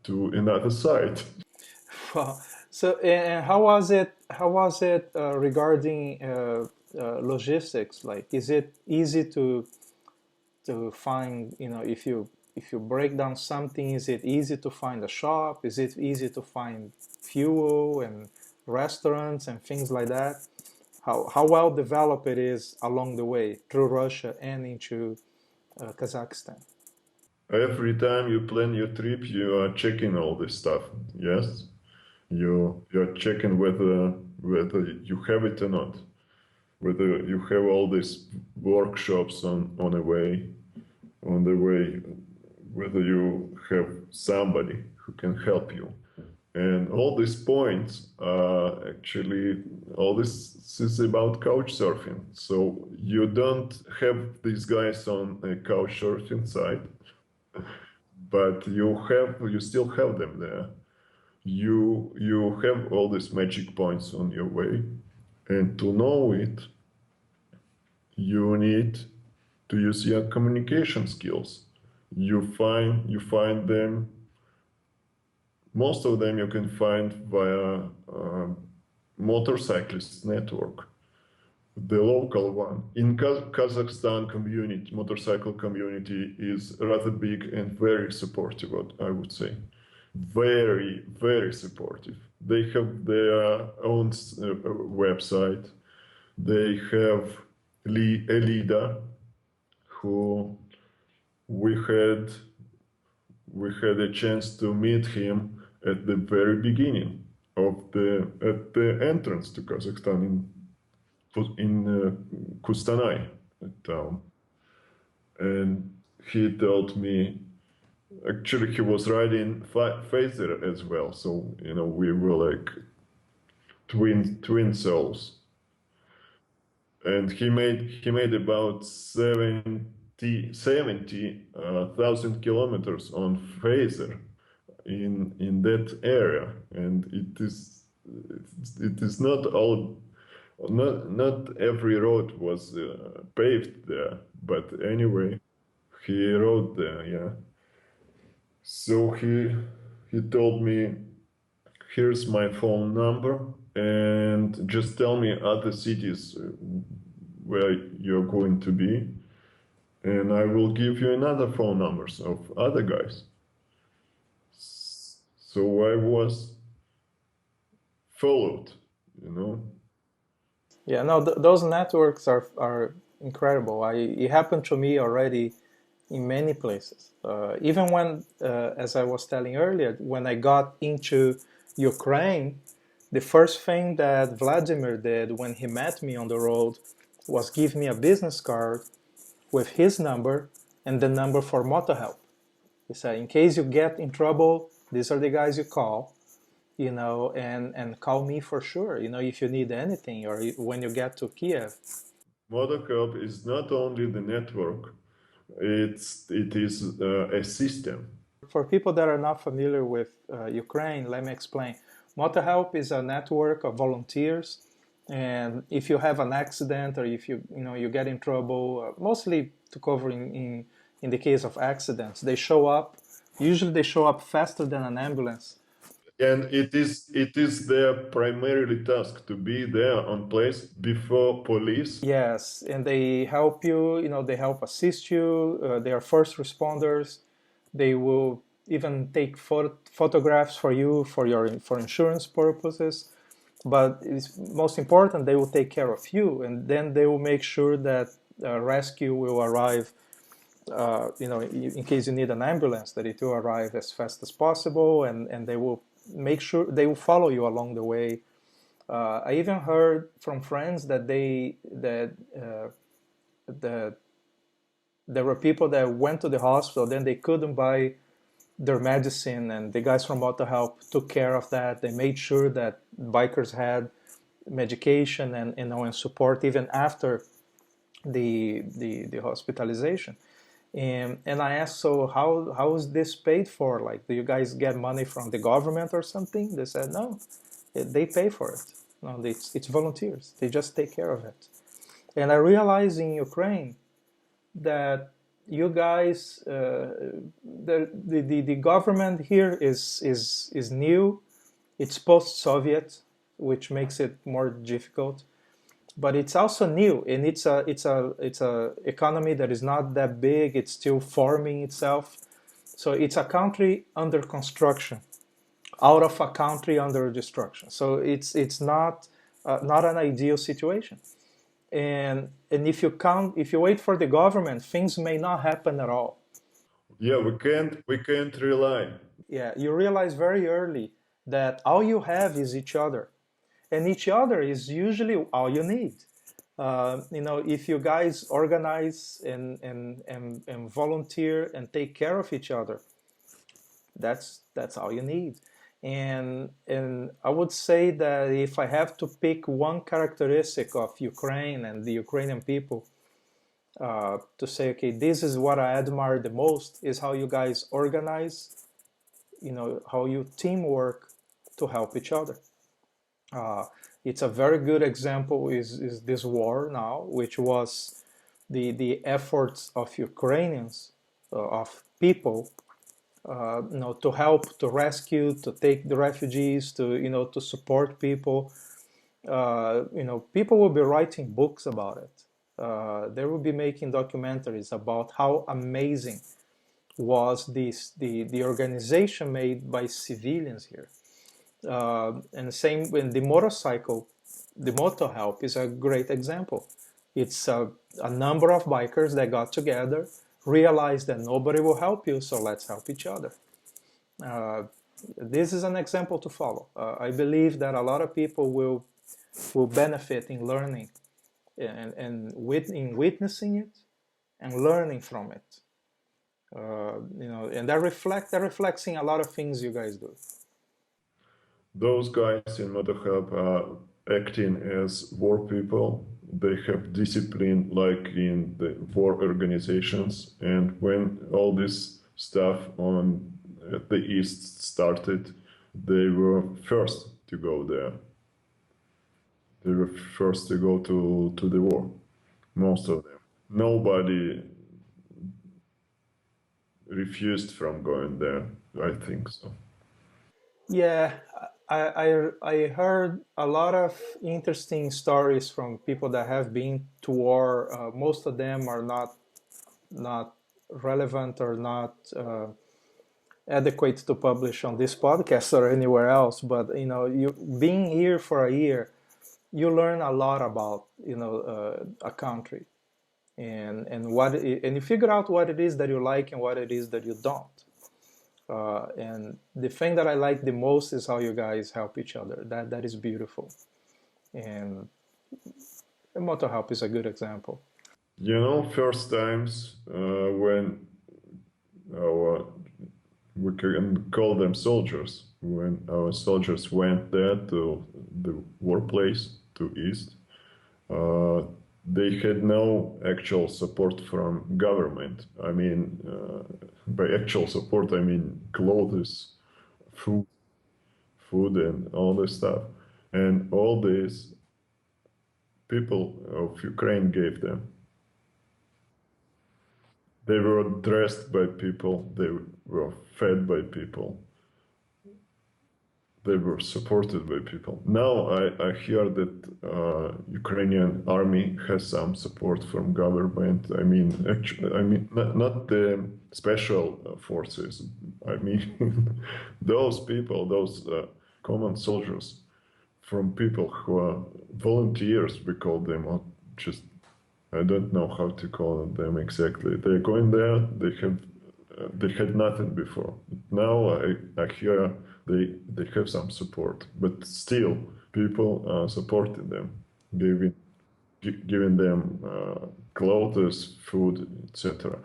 to another side. Well, so and how was it? How was it regarding logistics? Like, is it easy to find? You know, if you break down something, is it easy to find a shop? Is it easy to find fuel and restaurants and things like that? How well developed it is along the way through Russia and into Kazakhstan? Every time you plan your trip, you are checking all this stuff. Yes, you're checking whether you have it or not, whether you have all these workshops on the way, whether you have somebody who can help you. And all these points are actually, all this is about couch surfing. So you don't have these guys on a couch surfing site, but you still have them there. You have all these magic points on your way, and to know it, you need to use your communication skills. You find them. Most of them you can find via motorcyclist network, the local one. In Kazakhstan community, motorcycle community is rather big and very supportive, I would say. Very, very supportive. They have their own website. They have a leader who we had a chance to meet him at the very beginning at the entrance to Kazakhstan in Kustanay town, and he told me, actually he was riding Phaser as well, so we were like twin souls, and he made about 70,000 kilometers on Phaser in that area, and it is not every road was paved there, but anyway, he rode there, yeah. So he told me, here's my phone number, and just tell me other cities where you're going to be, and I will give you another phone numbers of other guys. So I was followed, Yeah, no, those networks are incredible. It happened to me already in many places. Even when, as I was telling earlier, when I got into Ukraine, the first thing that Vladimir did when he met me on the road was give me a business card with his number and the number for MotoHelp. He said, in case you get in trouble, these are the guys you call, and call me for sure, if you need anything or when you get to Kiev. MotoHelp is not only the network, it is a system. For people that are not familiar with Ukraine, let me explain. MotoHelp is a network of volunteers, and if you have an accident or if you get in trouble, mostly to cover in the case of accidents, they show up. Usually they show up faster than an ambulance. And it is their primarily task to be there on place before police. Yes, and they help you, they help assist you. They are first responders. They will even take photographs for you for insurance purposes. But it's most important, they will take care of you, and then they will make sure that rescue will arrive. In case you need an ambulance, that it will arrive as fast as possible, and they will make sure they will follow you along the way. I even heard from friends that there were people that went to the hospital, then they couldn't buy their medicine, and the guys from MotoHelp took care of that. They made sure that bikers had medication and support even after the hospitalization. And I asked, so how is this paid for? Like, do you guys get money from the government or something? They said, no, They pay for it. No, it's volunteers. They just take care of it. And I realized in Ukraine that you guys, the government here is new. It's post-Soviet, which makes it more difficult. But it's also new, and it's a economy that is not that big. It's still forming itself. So it's a country under construction, out of a country under destruction. So it's not an ideal situation. And if you wait for the government, things may not happen at all. Yeah, we can't rely. Yeah, you realize very early that all you have is each other, and each other is usually all you need. If you guys organize and volunteer and take care of each other, that's all you need. And I would say that if I have to pick one characteristic of Ukraine and the Ukrainian people, to say, okay, this is what I admire the most, is how you guys organize, how you teamwork to help each other. It's a very good example is this war now, which was the efforts of Ukrainians, of people, to help, to rescue, to take the refugees, to support people. People will be writing books about it. They will be making documentaries about how amazing was the organization made by civilians here. And same when the motorcycle, the Moto Help is a great example. It's a number of bikers that got together, realized that nobody will help you, so let's help each other. This is an example to follow. I believe that a lot of people will benefit in learning and in witnessing it and learning from it. And that reflects in a lot of things you guys do. Those guys in MotoHub are acting as war people. They have discipline like in the war organizations. And when all this stuff on the East started, they were first to go there. They were first to go to the war, most of them. Nobody refused from going there, I think so. Yeah, I heard a lot of interesting stories from people that have been to war. Most of them are not relevant or not adequate to publish on this podcast or anywhere else. But you being here for a year, you learn a lot about a country, and you figure out what it is that you like and what it is that you don't. And the thing that I like the most is how you guys help each other. That is beautiful. And Moto Help is a good example. First times when we can call them soldiers, when our soldiers went there to the workplace to East, they had no actual support from government. I mean, by actual support, I mean clothes, food, and all this stuff. And all this people of Ukraine gave them. They were dressed by people, they were fed by people, they were supported by people. Now I hear that Ukrainian army has some support from government. I mean, not the special forces. I mean, those people, those common soldiers, from people who are volunteers, we call them, or just I don't know how to call them exactly. They're going there. They had nothing before. Now I hear they have some support, but still people are supporting them, giving them clothes, food, etc.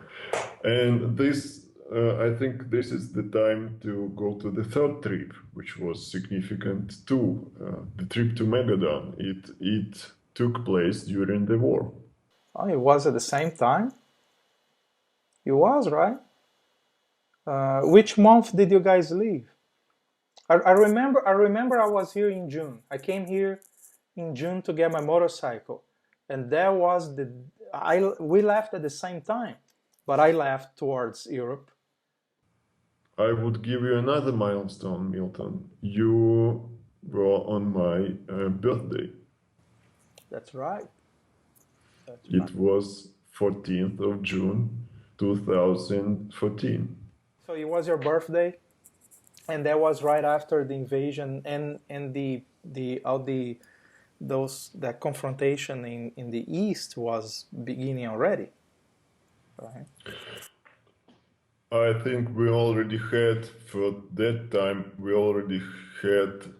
And this, I think, this is the time to go to the third trip, which was significant too. The trip to Megadon. It took place during the war. Oh, it was at the same time? It was, right? Which month did you guys leave? I remember I was here in June. I came here in June to get my motorcycle, and that was the we left at the same time, but I left towards Europe. I would give you another milestone, Milton. You were on my birthday. That's right. That's right. It was 14th of June, 2014. So it was your birthday, and that was right after the invasion and the all the those that confrontation in the east was beginning already, right? I think we already had, for that time, we already had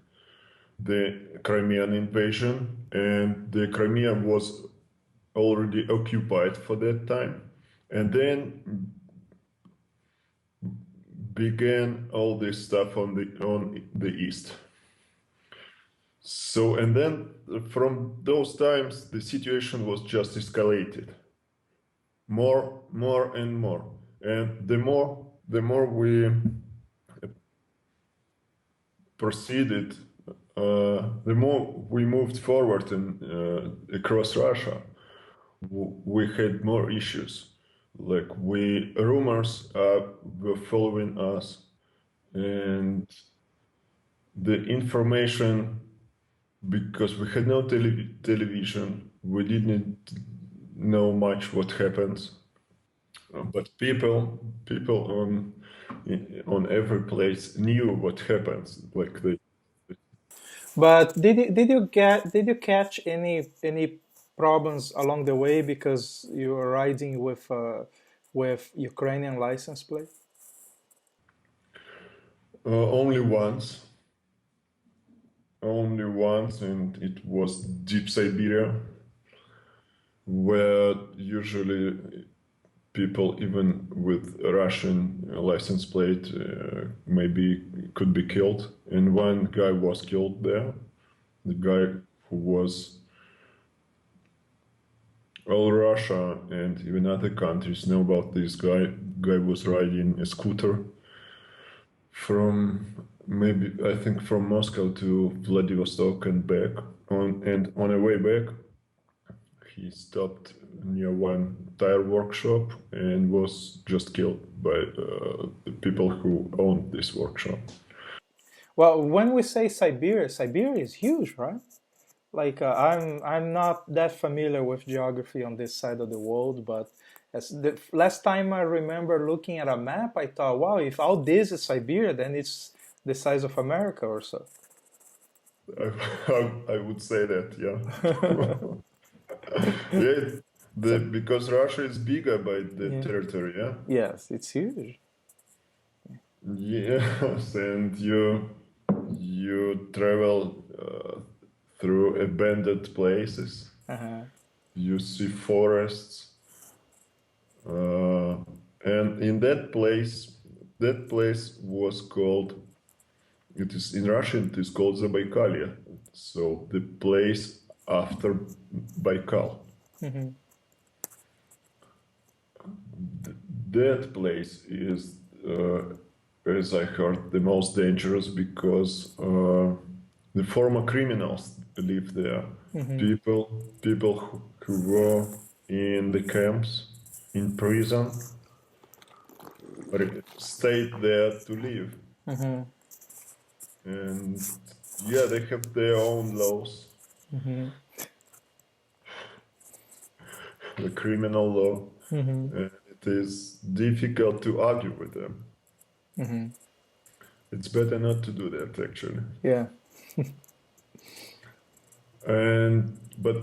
the Crimean invasion, and the Crimea was already occupied for that time. And then began all this stuff on the east. So, and then from those times, the situation was just escalated more and more. And the more we proceeded, the more we moved forward and across Russia, we had more issues. Like rumors were following us, and the information, because we had no television, we didn't know much what happens. But people on every place knew what happens. Like But did you catch any problems along the way because you were riding with Ukrainian license plate? only once, and it was deep Siberia, where usually people, even with a Russian license plate, maybe could be killed. And one guy was killed there. The guy who was, all Russia and even other countries know about this guy. Guy was riding a scooter from, maybe, I think, from Moscow to Vladivostok and back. On a way back, he stopped near one tire workshop and was just killed by the people who owned this workshop. Well, when we say Siberia, Siberia is huge, right? Like I'm not that familiar with geography on this side of the world, but as the last time I remember looking at a map, I thought, wow, if all this is Siberia, then it's the size of America or so. I would say that, yeah. Yeah, So because Russia is bigger by the yeah, territory, yeah. yes, it's huge. Yes, and you travel through abandoned places. Uh-huh. You see forests, uh, and in that place was called. It is in Russian. It is called Zabaikalia. So the place after Baikal. Mm-hmm. That place is, as I heard, the most dangerous because the former criminals live there. Mm-hmm. People who were in the camps, in prison, stayed there to live. Mm-hmm. And yeah, they have their own laws, Mm-hmm. the criminal law, Mm-hmm. and it is difficult to argue with them. Mm-hmm. It's better not to do that, actually. Yeah. But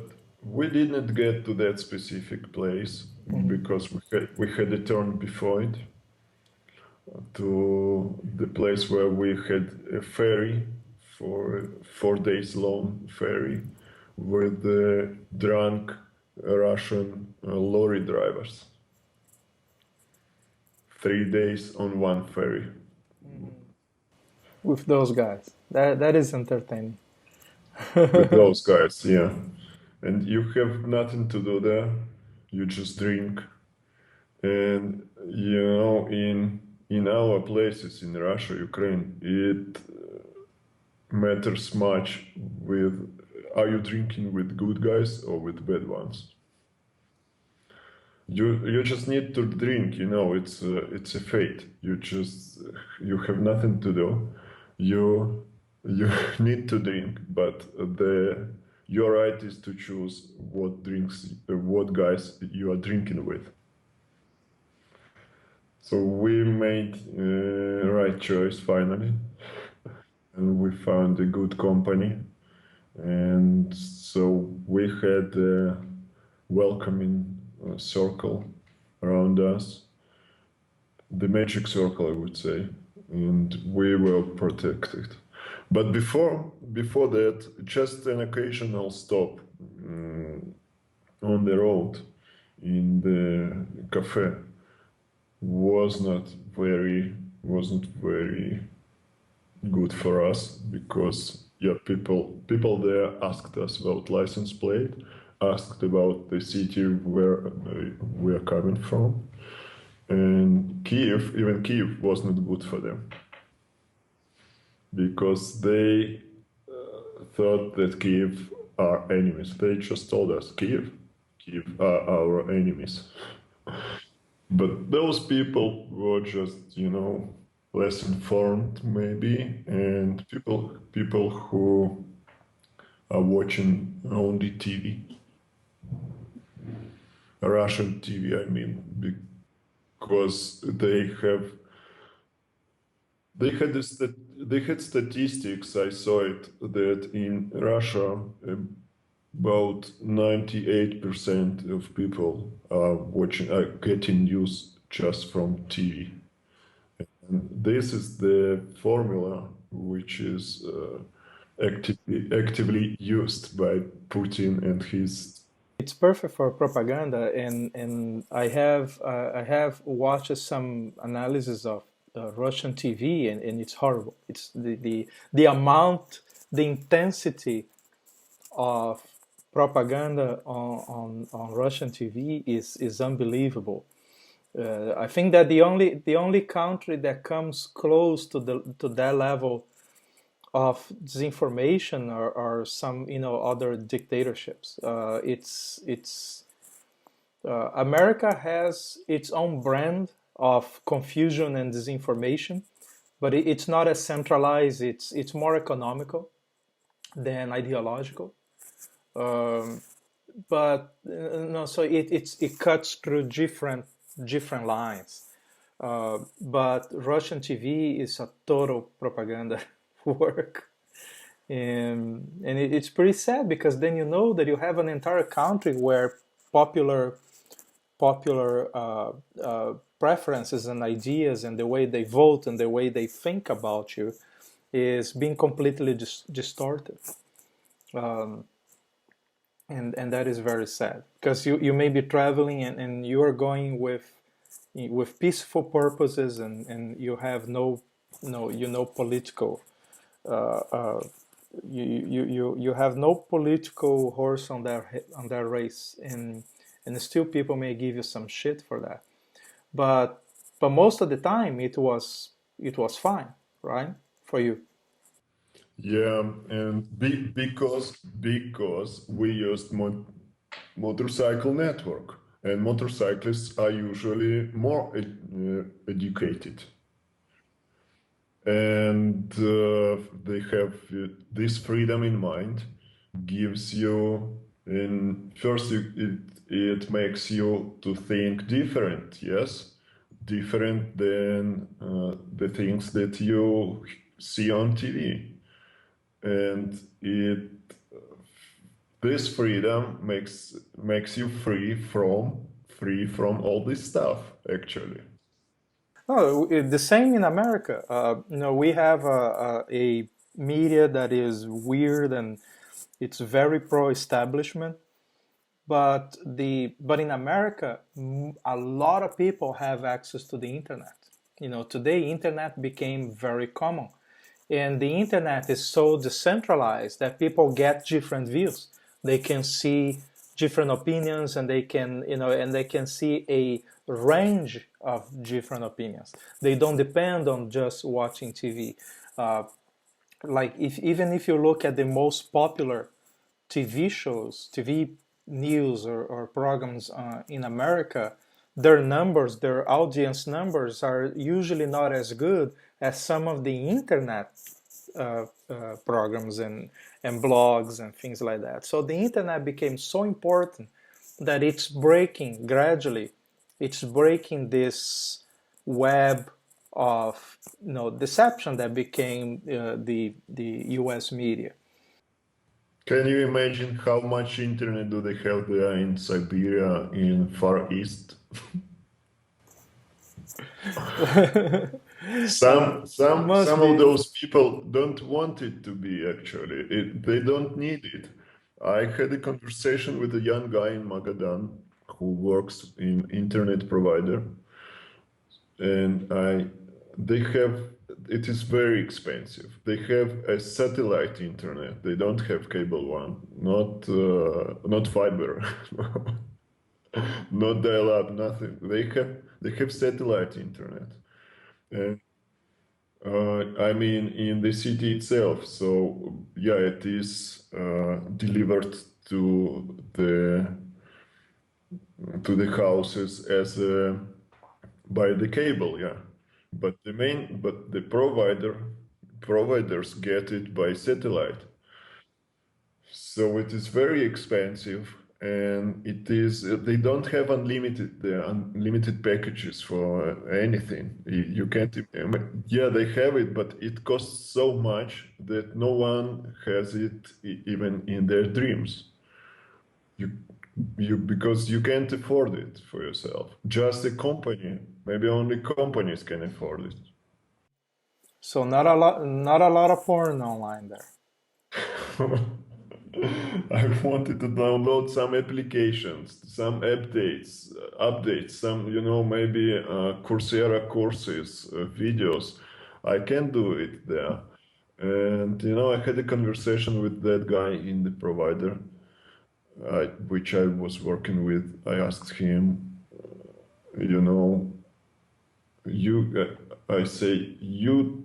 we didn't get to that specific place because we had a turn before it to the place where we had a ferry for a 4 days long ferry with the drunk Russian lorry drivers. 3 days on one ferry. With those guys, that is entertaining. With those guys, yeah. And you have nothing to do there. You just drink. And in our places in Russia, Ukraine, matters much with are you drinking with good guys or with bad ones. You just need to drink, you know, it's a fate. You have nothing to do. You need to drink, but your right is to choose what guys you are drinking with. So we made right choice finally, and we found a good company, and so we had a welcoming circle around us, the magic circle, I would say, and we were protected. But before that, just an occasional stop on the road in the cafe wasn't very good for us, because people there asked us about license plate, asked about the city where we are coming from, and even Kiev was not good for them, because they thought that Kiev are enemies. They just told us Kiev are our enemies. But those people were just, you know, less informed maybe, and people who are watching only TV, Russian TV, I mean, because they had statistics. I saw it that in Russia about 98% of people are getting news just from TV. And this is the formula which is actively used by Putin and his. It's perfect for propaganda, and I have watched some analysis of Russian TV, and it's horrible. It's the amount, the intensity of propaganda on Russian TV is unbelievable. I think that the only country that comes close to that level of disinformation are some, you know, other dictatorships. America has its own brand of confusion and disinformation, but it's not as centralized. It's more economical than ideological. But no, so it cuts through different lines. But Russian TV is a total propaganda work, and it's pretty sad, because then you know that you have an entire country where popular preferences and ideas and the way they vote and the way they think about you is being completely distorted. And that is very sad, because you may be traveling and you are going with peaceful purposes, and you have no political you have no political horse on that race, and still people may give you some shit for that, but most of the time it was fine, right, for you. Yeah, and because we used motorcycle network, and motorcyclists are usually more educated, and they have this freedom in mind. Gives you, and first it makes you to think different, yes, different than the things that you see on TV. And this freedom makes you free from all this stuff, actually. Oh, the same in America. We have a media that is weird, and it's very pro-establishment. But in America, a lot of people have access to the internet. Today, internet became very common. And the internet is so decentralized that people get different views. They can see different opinions, and they can see a range of different opinions. They don't depend on just watching TV. like even if you look at the most popular TV shows, TV news or programs in America, their numbers, their audience numbers are usually not as good as some of the internet programs and blogs and things like that. So the internet became so important that it's breaking gradually, it's breaking this web of deception that became the U.S. media. Can you imagine how much internet do they have there in Siberia, in Far East? Some of those people don't want it to be actually. They don't need it. I had a conversation with a young guy in Magadan who works in internet provider, and they have, it is very expensive. They have a satellite internet. They don't have cable one, not fiber, not dial-up, nothing. They have satellite internet, and I mean in the city itself. So yeah, it is delivered to the houses as by the cable, yeah. But the providers get it by satellite. So it is very expensive, and it is they don't have unlimited packages for anything. You can't. Yeah, they have it, but it costs so much that no one has it even in their dreams. Because you can't afford it for yourself. Just a company, maybe only companies can afford it. So not a lot of porn online there. I wanted to download some applications, some updates, some, maybe Coursera courses, videos. I can do it there. And, I had a conversation with that guy in the provider, which I was working with. I asked him, I say, you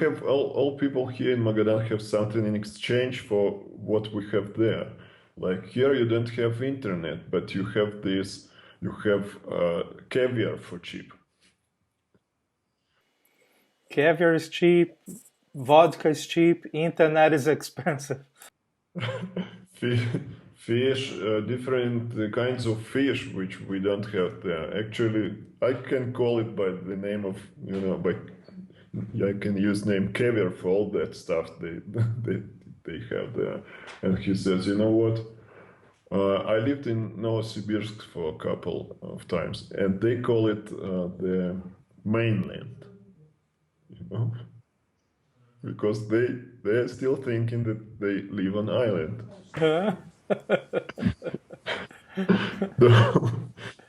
have all people here in Magadan have something in exchange for what we have there. Like here you don't have internet, but you have caviar for cheap. Caviar is cheap, vodka is cheap, internet is expensive. Fish, different kinds of fish which we don't have there. Actually, I can call it by the name of, I can use name caviar for all that stuff they have there. And he says, you know what? I lived in Novosibirsk for a couple of times, and they call it the mainland, because they're still thinking that they live on island.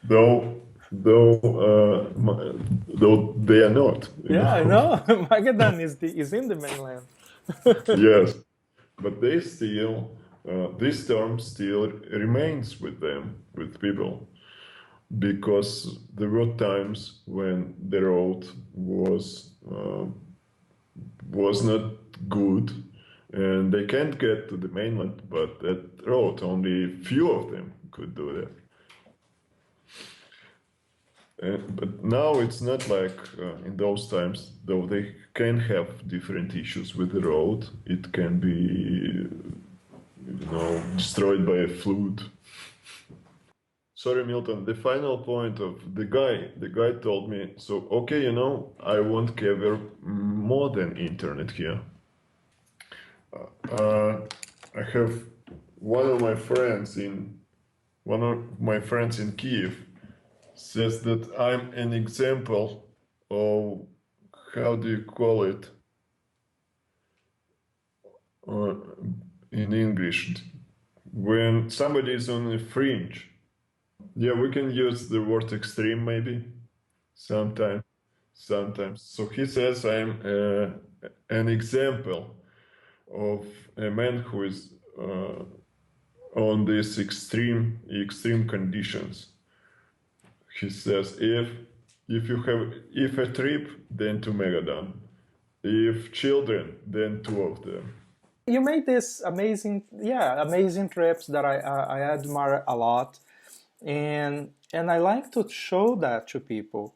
Though they are not. Yeah, I know. Magadan is in the mainland. Yes, but they still, this term still remains with them, with people, because there were times when the road was not good, and they can't get to the mainland, but that road, only few of them could do that. But now it's not like in those times, though they can have different issues with the road. It can be, destroyed by a flood. Sorry, Milton, the final point of the guy told me, so, okay, I want caviar more than internet here. I have one of my friends in Kiev says that I'm an example of, how do you call it in English, when somebody is on a fringe. Yeah, we can use the word extreme maybe sometimes. So he says I'm an example of a man who is on these extreme conditions. He says, if a trip, then to Magadan. If children, then two of them. You made this amazing trips that I admire a lot, and I like to show that to people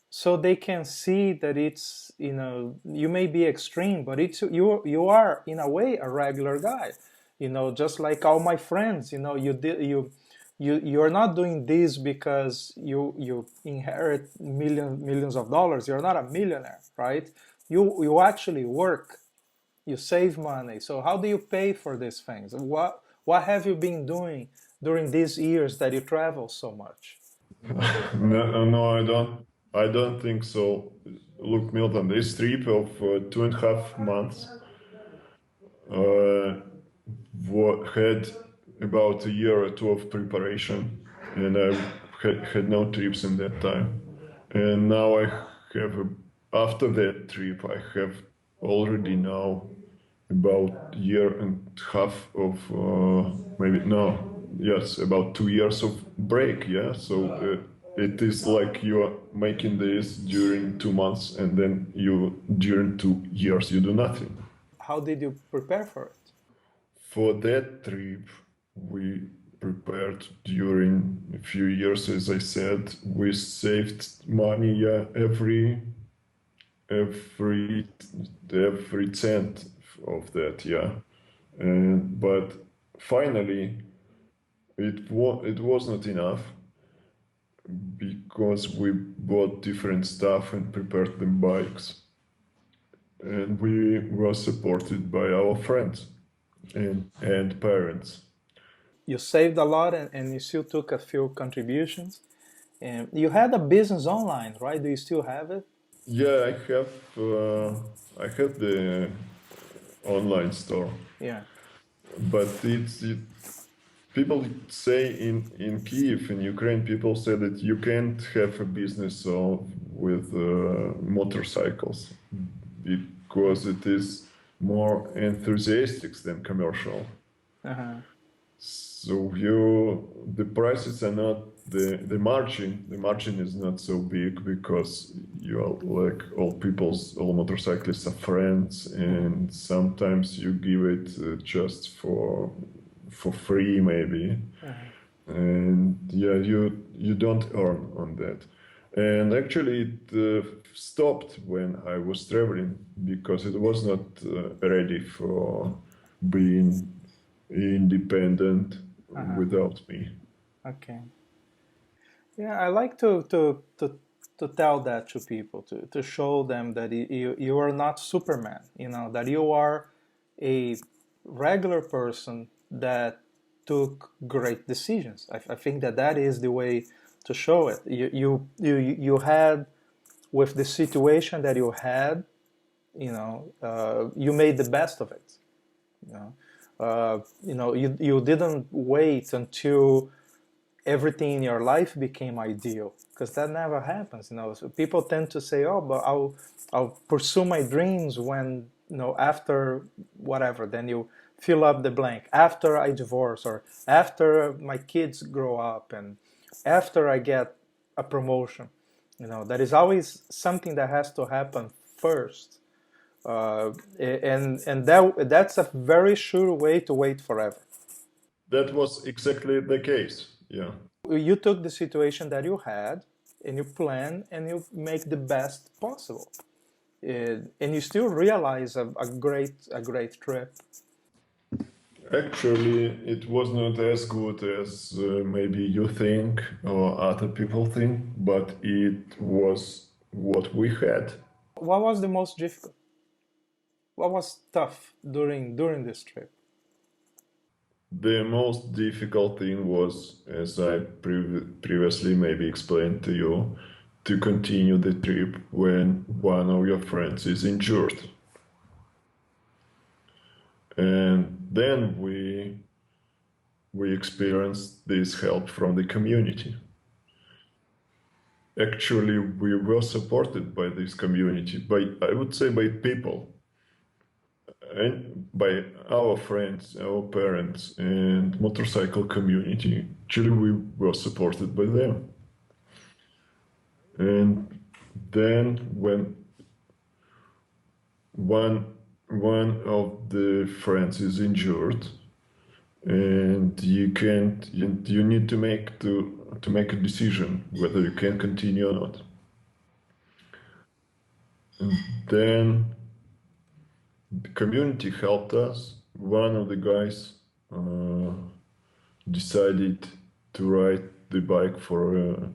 so they can see that it's, you may be extreme, but it's you are in a way a regular guy, just like all my friends. You're not doing this because you inherit millions of dollars. You're not a millionaire, right? You actually work, you save money. So how do you pay for these things? What have you been doing during these years that you travel so much? No, I don't. I don't think so. Look, Milton, this trip of 2.5 months had about a year or two of preparation, and I had no trips in that time. And now I have, after that trip, I have already now about year and half of maybe no, yes, about 2 years of break. Yeah, so it is like you are making this during 2 months, and then you during 2 years you do nothing. How did you prepare for it? For that trip, we prepared during a few years, as I said. We saved money, yeah, every cent of that, yeah. But finally, it was not enough because we bought different stuff and prepared the bikes, and we were supported by our friends and parents. You saved a lot, and you still took a few contributions. And you had a business online, right? Do you still have it? Yeah, I have the online store, Yeah. but people say in Kiev, in Ukraine, people say that you can't have a business with motorcycles because it is more enthusiastic than commercial. Uh-huh. So the prices are not the margin is not so big because you are like all motorcyclists are friends, and sometimes you give it just for free maybe. And yeah, you don't earn on that. And actually it stopped when I was traveling because it was not ready for being independent without me. Okay. Yeah, I like to tell that to people, to show them that you are not Superman, that you are a regular person that took great decisions. I think that is the way to show it. You had, with the situation that you had, you made the best of it. You didn't wait until everything in your life became ideal, because that never happens. So people tend to say, "Oh, but I'll pursue my dreams when, after whatever." Then you fill up the blank. After I divorce, or after my kids grow up, and after I get a promotion. That is always something that has to happen first. And that's a very sure way to wait forever. That was exactly the case. Yeah. You took the situation that you had, and you plan, and you make the best possible, and you still realize a great trip. Actually, it was not as good as maybe you think or other people think, but it was what we had. What was the most difficult? What was tough during this trip? The most difficult thing was, as I previously maybe explained to you, to continue the trip when one of your friends is injured. And then we experienced this help from the community. Actually, we were supported by this community, I would say by people, and by our friends, our parents, and motorcycle community. Actually, we were supported by them. And then when one one of the friends is injured, and you need to make a decision whether you can continue or not. And then the community helped us. One of the guys decided to ride the bike for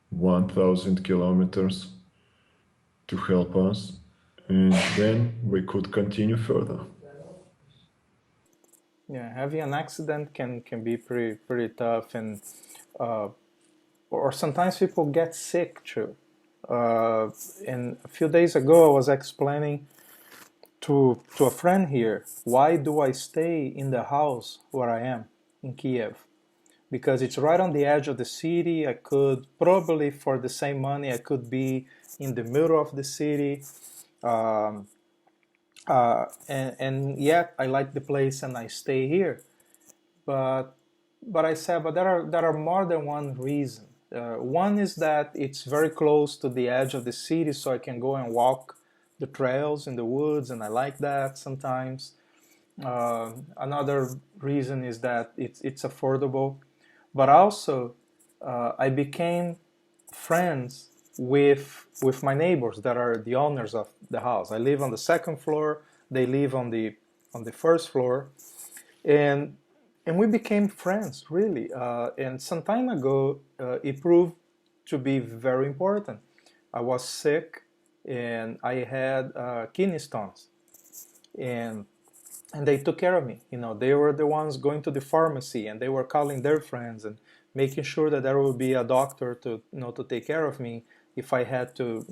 1,000 kilometers to help us, and then we could continue further. Yeah, having an accident can be pretty tough, and or sometimes people get sick too. And a few days ago, I was explaining to a friend here, why do I stay in the house where I am in Kiev? Because it's right on the edge of the city. I could probably, for the same money, I could be in the middle of the city. And yet I like the place and I stay here. But I said, but there are more than one reason. One is that it's very close to the edge of the city, so I can go and walk the trails in the woods, and I like that sometimes. Another reason is that it's affordable, but also I became friends with my neighbors that are the owners of the house. I live on the second floor; they live on the first floor, and we became friends really. And some time ago, it proved to be very important. I was sick, and I had kidney stones, and they took care of me. You know, they were the ones going to the pharmacy, and they were calling their friends and making sure that there would be a doctor to to take care of me if I had to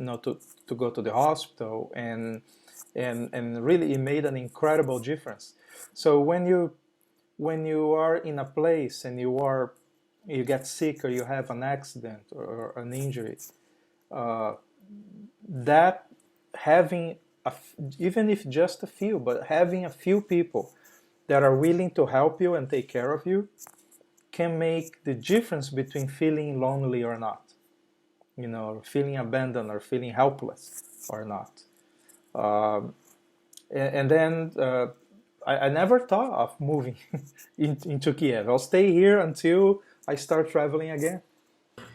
to go to the hospital, and really it made an incredible difference. So when you are in a place and you get sick or you have an accident or an injury, that having even if just a few, but having a few people that are willing to help you and take care of you can make the difference between feeling lonely or not, feeling abandoned or feeling helpless or not. And then I never thought of moving into Kiev. I'll stay here until I start traveling again.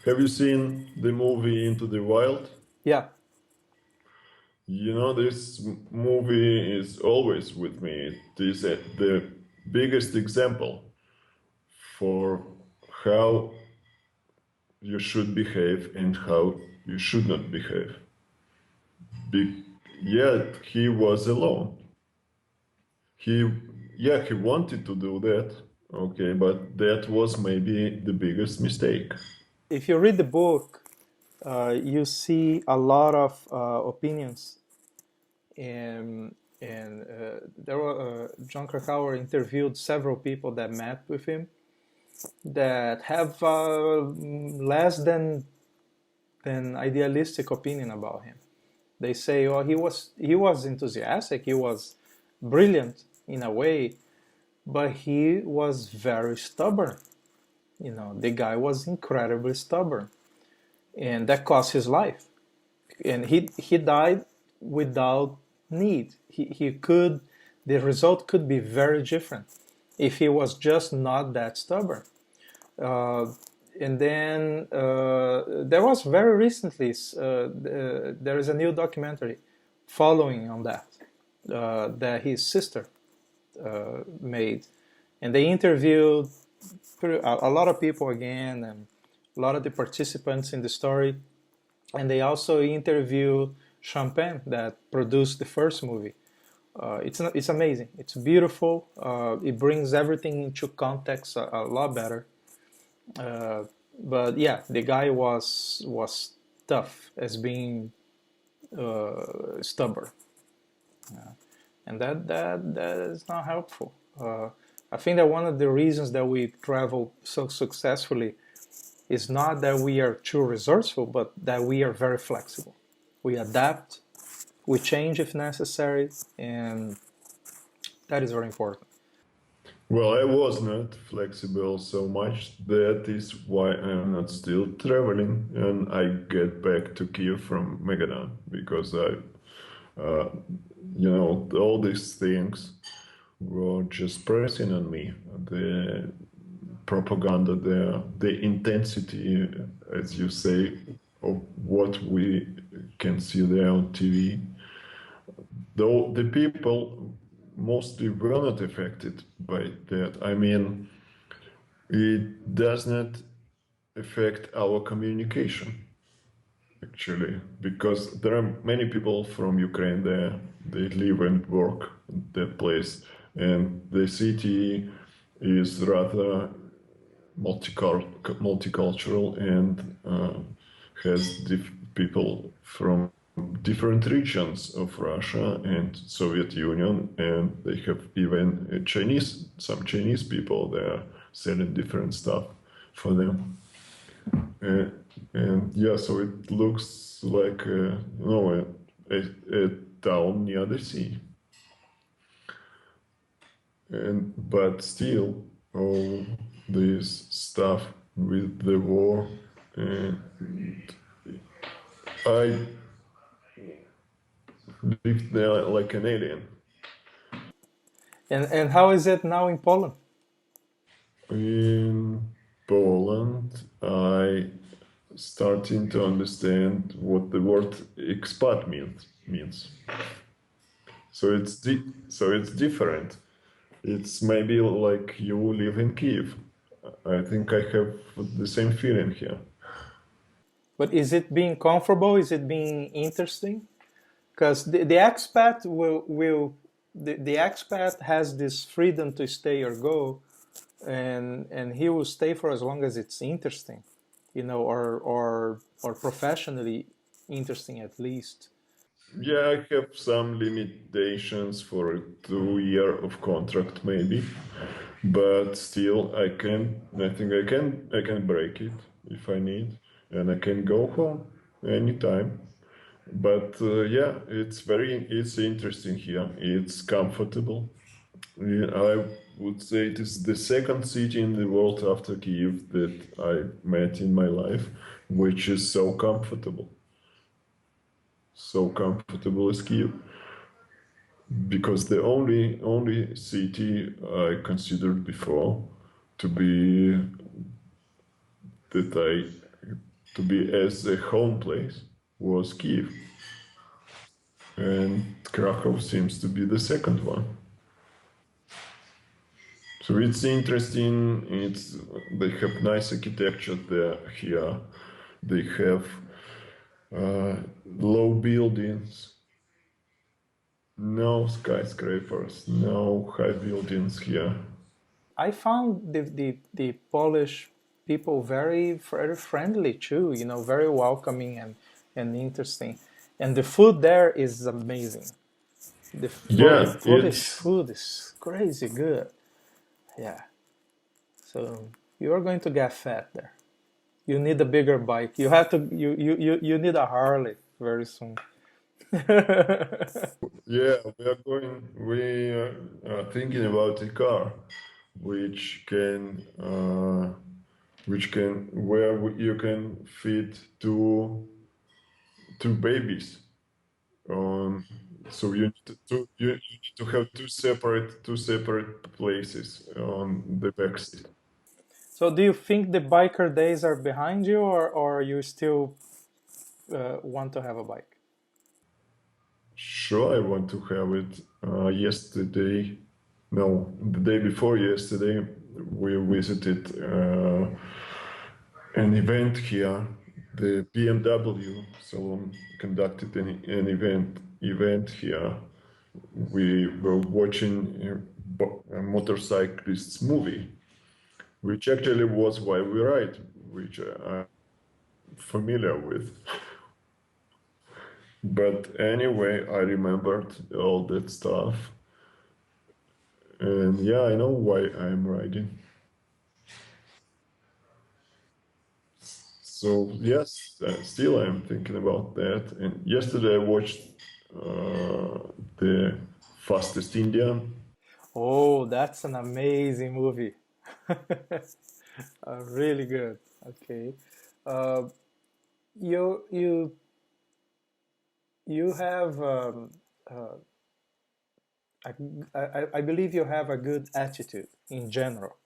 Have you seen the movie Into the Wild? Yeah. This movie is always with me. It is the biggest example for how you should behave and how you should not behave. Yet he was alone. He wanted to do that, okay, but that was maybe the biggest mistake. If you read the book, you see a lot of opinions, and there were John Krakauer interviewed several people that met with him that have less than idealistic opinion about him. They say, oh, he was enthusiastic, he was brilliant in a way, but he was very stubborn. The guy was incredibly stubborn, and that cost his life. And he died without need. The result could be very different if he was just not that stubborn. And then there was very recently, there is a new documentary following on that, that his sister made. And they interviewed a lot of people again, and a lot of the participants in the story. And they also interviewed Champagne, that produced the first movie. It's amazing. It's beautiful. It brings everything into context a lot better. But yeah, the guy was tough as being stubborn, and that is not helpful. I think that one of the reasons that we travel so successfully is not that we are too resourceful, but that we are very flexible. We adapt, we change if necessary, and that is very important. Well, I was not flexible so much. That is why I'm not still traveling, and I get back to Kiev from Magadan, because Uh, all these things were just pressing on me. The propaganda, the intensity, as you say, of what we can see there on TV. Though the people mostly were not affected by that. I mean, it does not affect our communication, actually, because there are many people from Ukraine there. They live and work in that place, and the city is rather multicultural and has people from different regions of Russia and Soviet Union, and they have even some Chinese people there selling different stuff for them. Uh, and yeah, so it looks like a town near the sea. But still, all this stuff with the war, and I lived there like an alien. And how is it now in Poland? In Poland, I starting to understand what the word expat means. So it's different. It's maybe like you live in Kiev. I think I have the same feeling here. But is it being comfortable? Is it being interesting? Because the expat the expat has this freedom to stay or go, and he will stay for as long as it's interesting, or professionally interesting at least. Yeah, I have some limitations for a 2 year of contract maybe, but still I think I can break it if I need, and I can go home anytime. But yeah, it's interesting here. It's comfortable. Yeah, I would say it is the second city in the world after Kiev that I met in my life, which is so comfortable as Kiev. Because the only city I considered before to be that I to be as a home place was Kiev, and Krakow seems to be the second one. So it's interesting. They have nice architecture there here. They have low buildings, no skyscrapers, no high buildings here. I found the Polish people very friendly too. Very welcoming and interesting. And the food there is amazing. The Yeah, Polish food is crazy good. Yeah. So you are going to get fat there. You need a bigger bike. You have to. You need a Harley very soon. yeah. We are thinking about a car, which can where you can fit two babies. Um, so you need to have two separate places on the back seat. So do you think the biker days are behind you, or you still want to have a bike? Sure, I want to have it. Yesterday, no, the day before yesterday, we visited an event here. The BMW salon conducted an event here. We were watching a motorcyclist's movie, which actually was Why We Ride, which I'm familiar with. But anyway, I remembered all that stuff. And yeah, I know why I'm riding. So yes, still I'm thinking about that. And yesterday I watched the Fastest Indian. Oh, that's an amazing movie. Really good. Okay. Uh, you you you have uh, I believe you have a good attitude in general.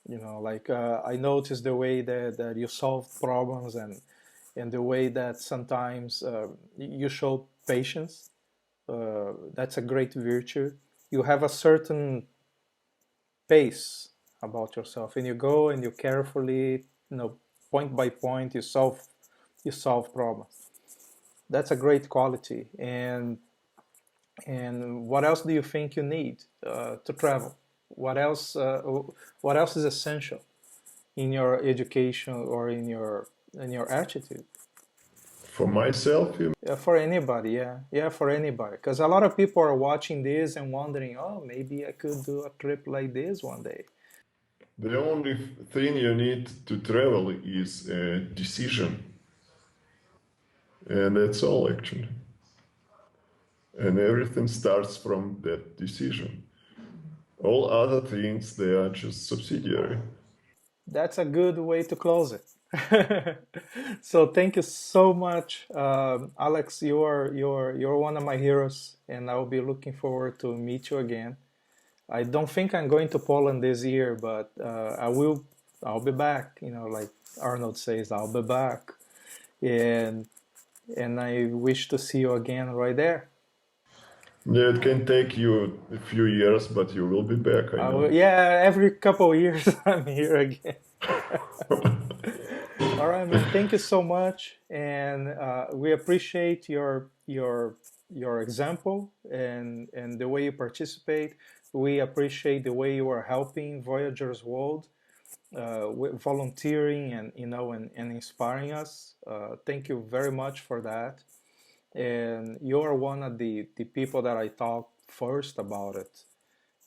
Like I noticed the way that you solve problems, and the way that sometimes you show patience. That's a great virtue. You have a certain pace about yourself, and you go and you carefully, point by point, you solve problems. That's a great quality. And what else do you think you need to travel? What else? What else is essential in your education or in your attitude? For myself, Yeah, for anybody, yeah, for anybody. Because a lot of people are watching this and wondering, oh, maybe I could do a trip like this one day. the only thing you need to travel is a decision, and that's all actually. And everything starts from that decision. All other things, they are just subsidiary. That's a good way to close it. So thank you so much, Alex. You're one of my heroes, and I'll be looking forward to meet you again. I don't think I'm going to Poland this year, but I will. I'll be back. Like Arnold says, I'll be back, and I wish to see you again right there. Yeah, it can take you a few years, but you will be back, I know. Yeah, every couple of years I'm here again. All right, man. Thank you so much, and we appreciate your example and the way you participate. We appreciate the way you are helping Voyagers World, with volunteering and and inspiring us. Thank you very much for that. And you're one of the people that I talk first about it,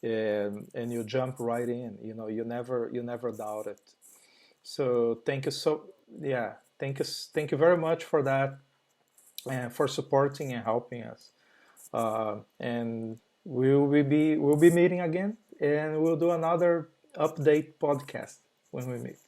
and you jump right in. You never doubt it. So thank you yeah, thank you very much for that, and for supporting and helping us. And we'll be meeting again, and we'll do another update podcast when we meet.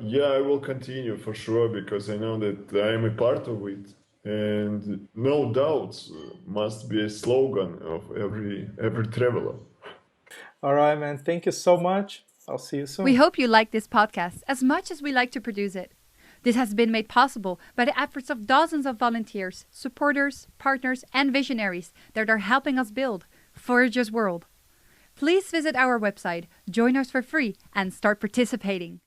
Yeah, I will continue for sure because I know that I am a part of it. And no doubts must be a slogan of every traveler. All right, man. Thank you so much. I'll see you soon. We hope you like this podcast as much as we like to produce it. This has been made possible by the efforts of dozens of volunteers, supporters, partners, and visionaries that are helping us build Voyagers World. Please visit our website, join us for free, and start participating.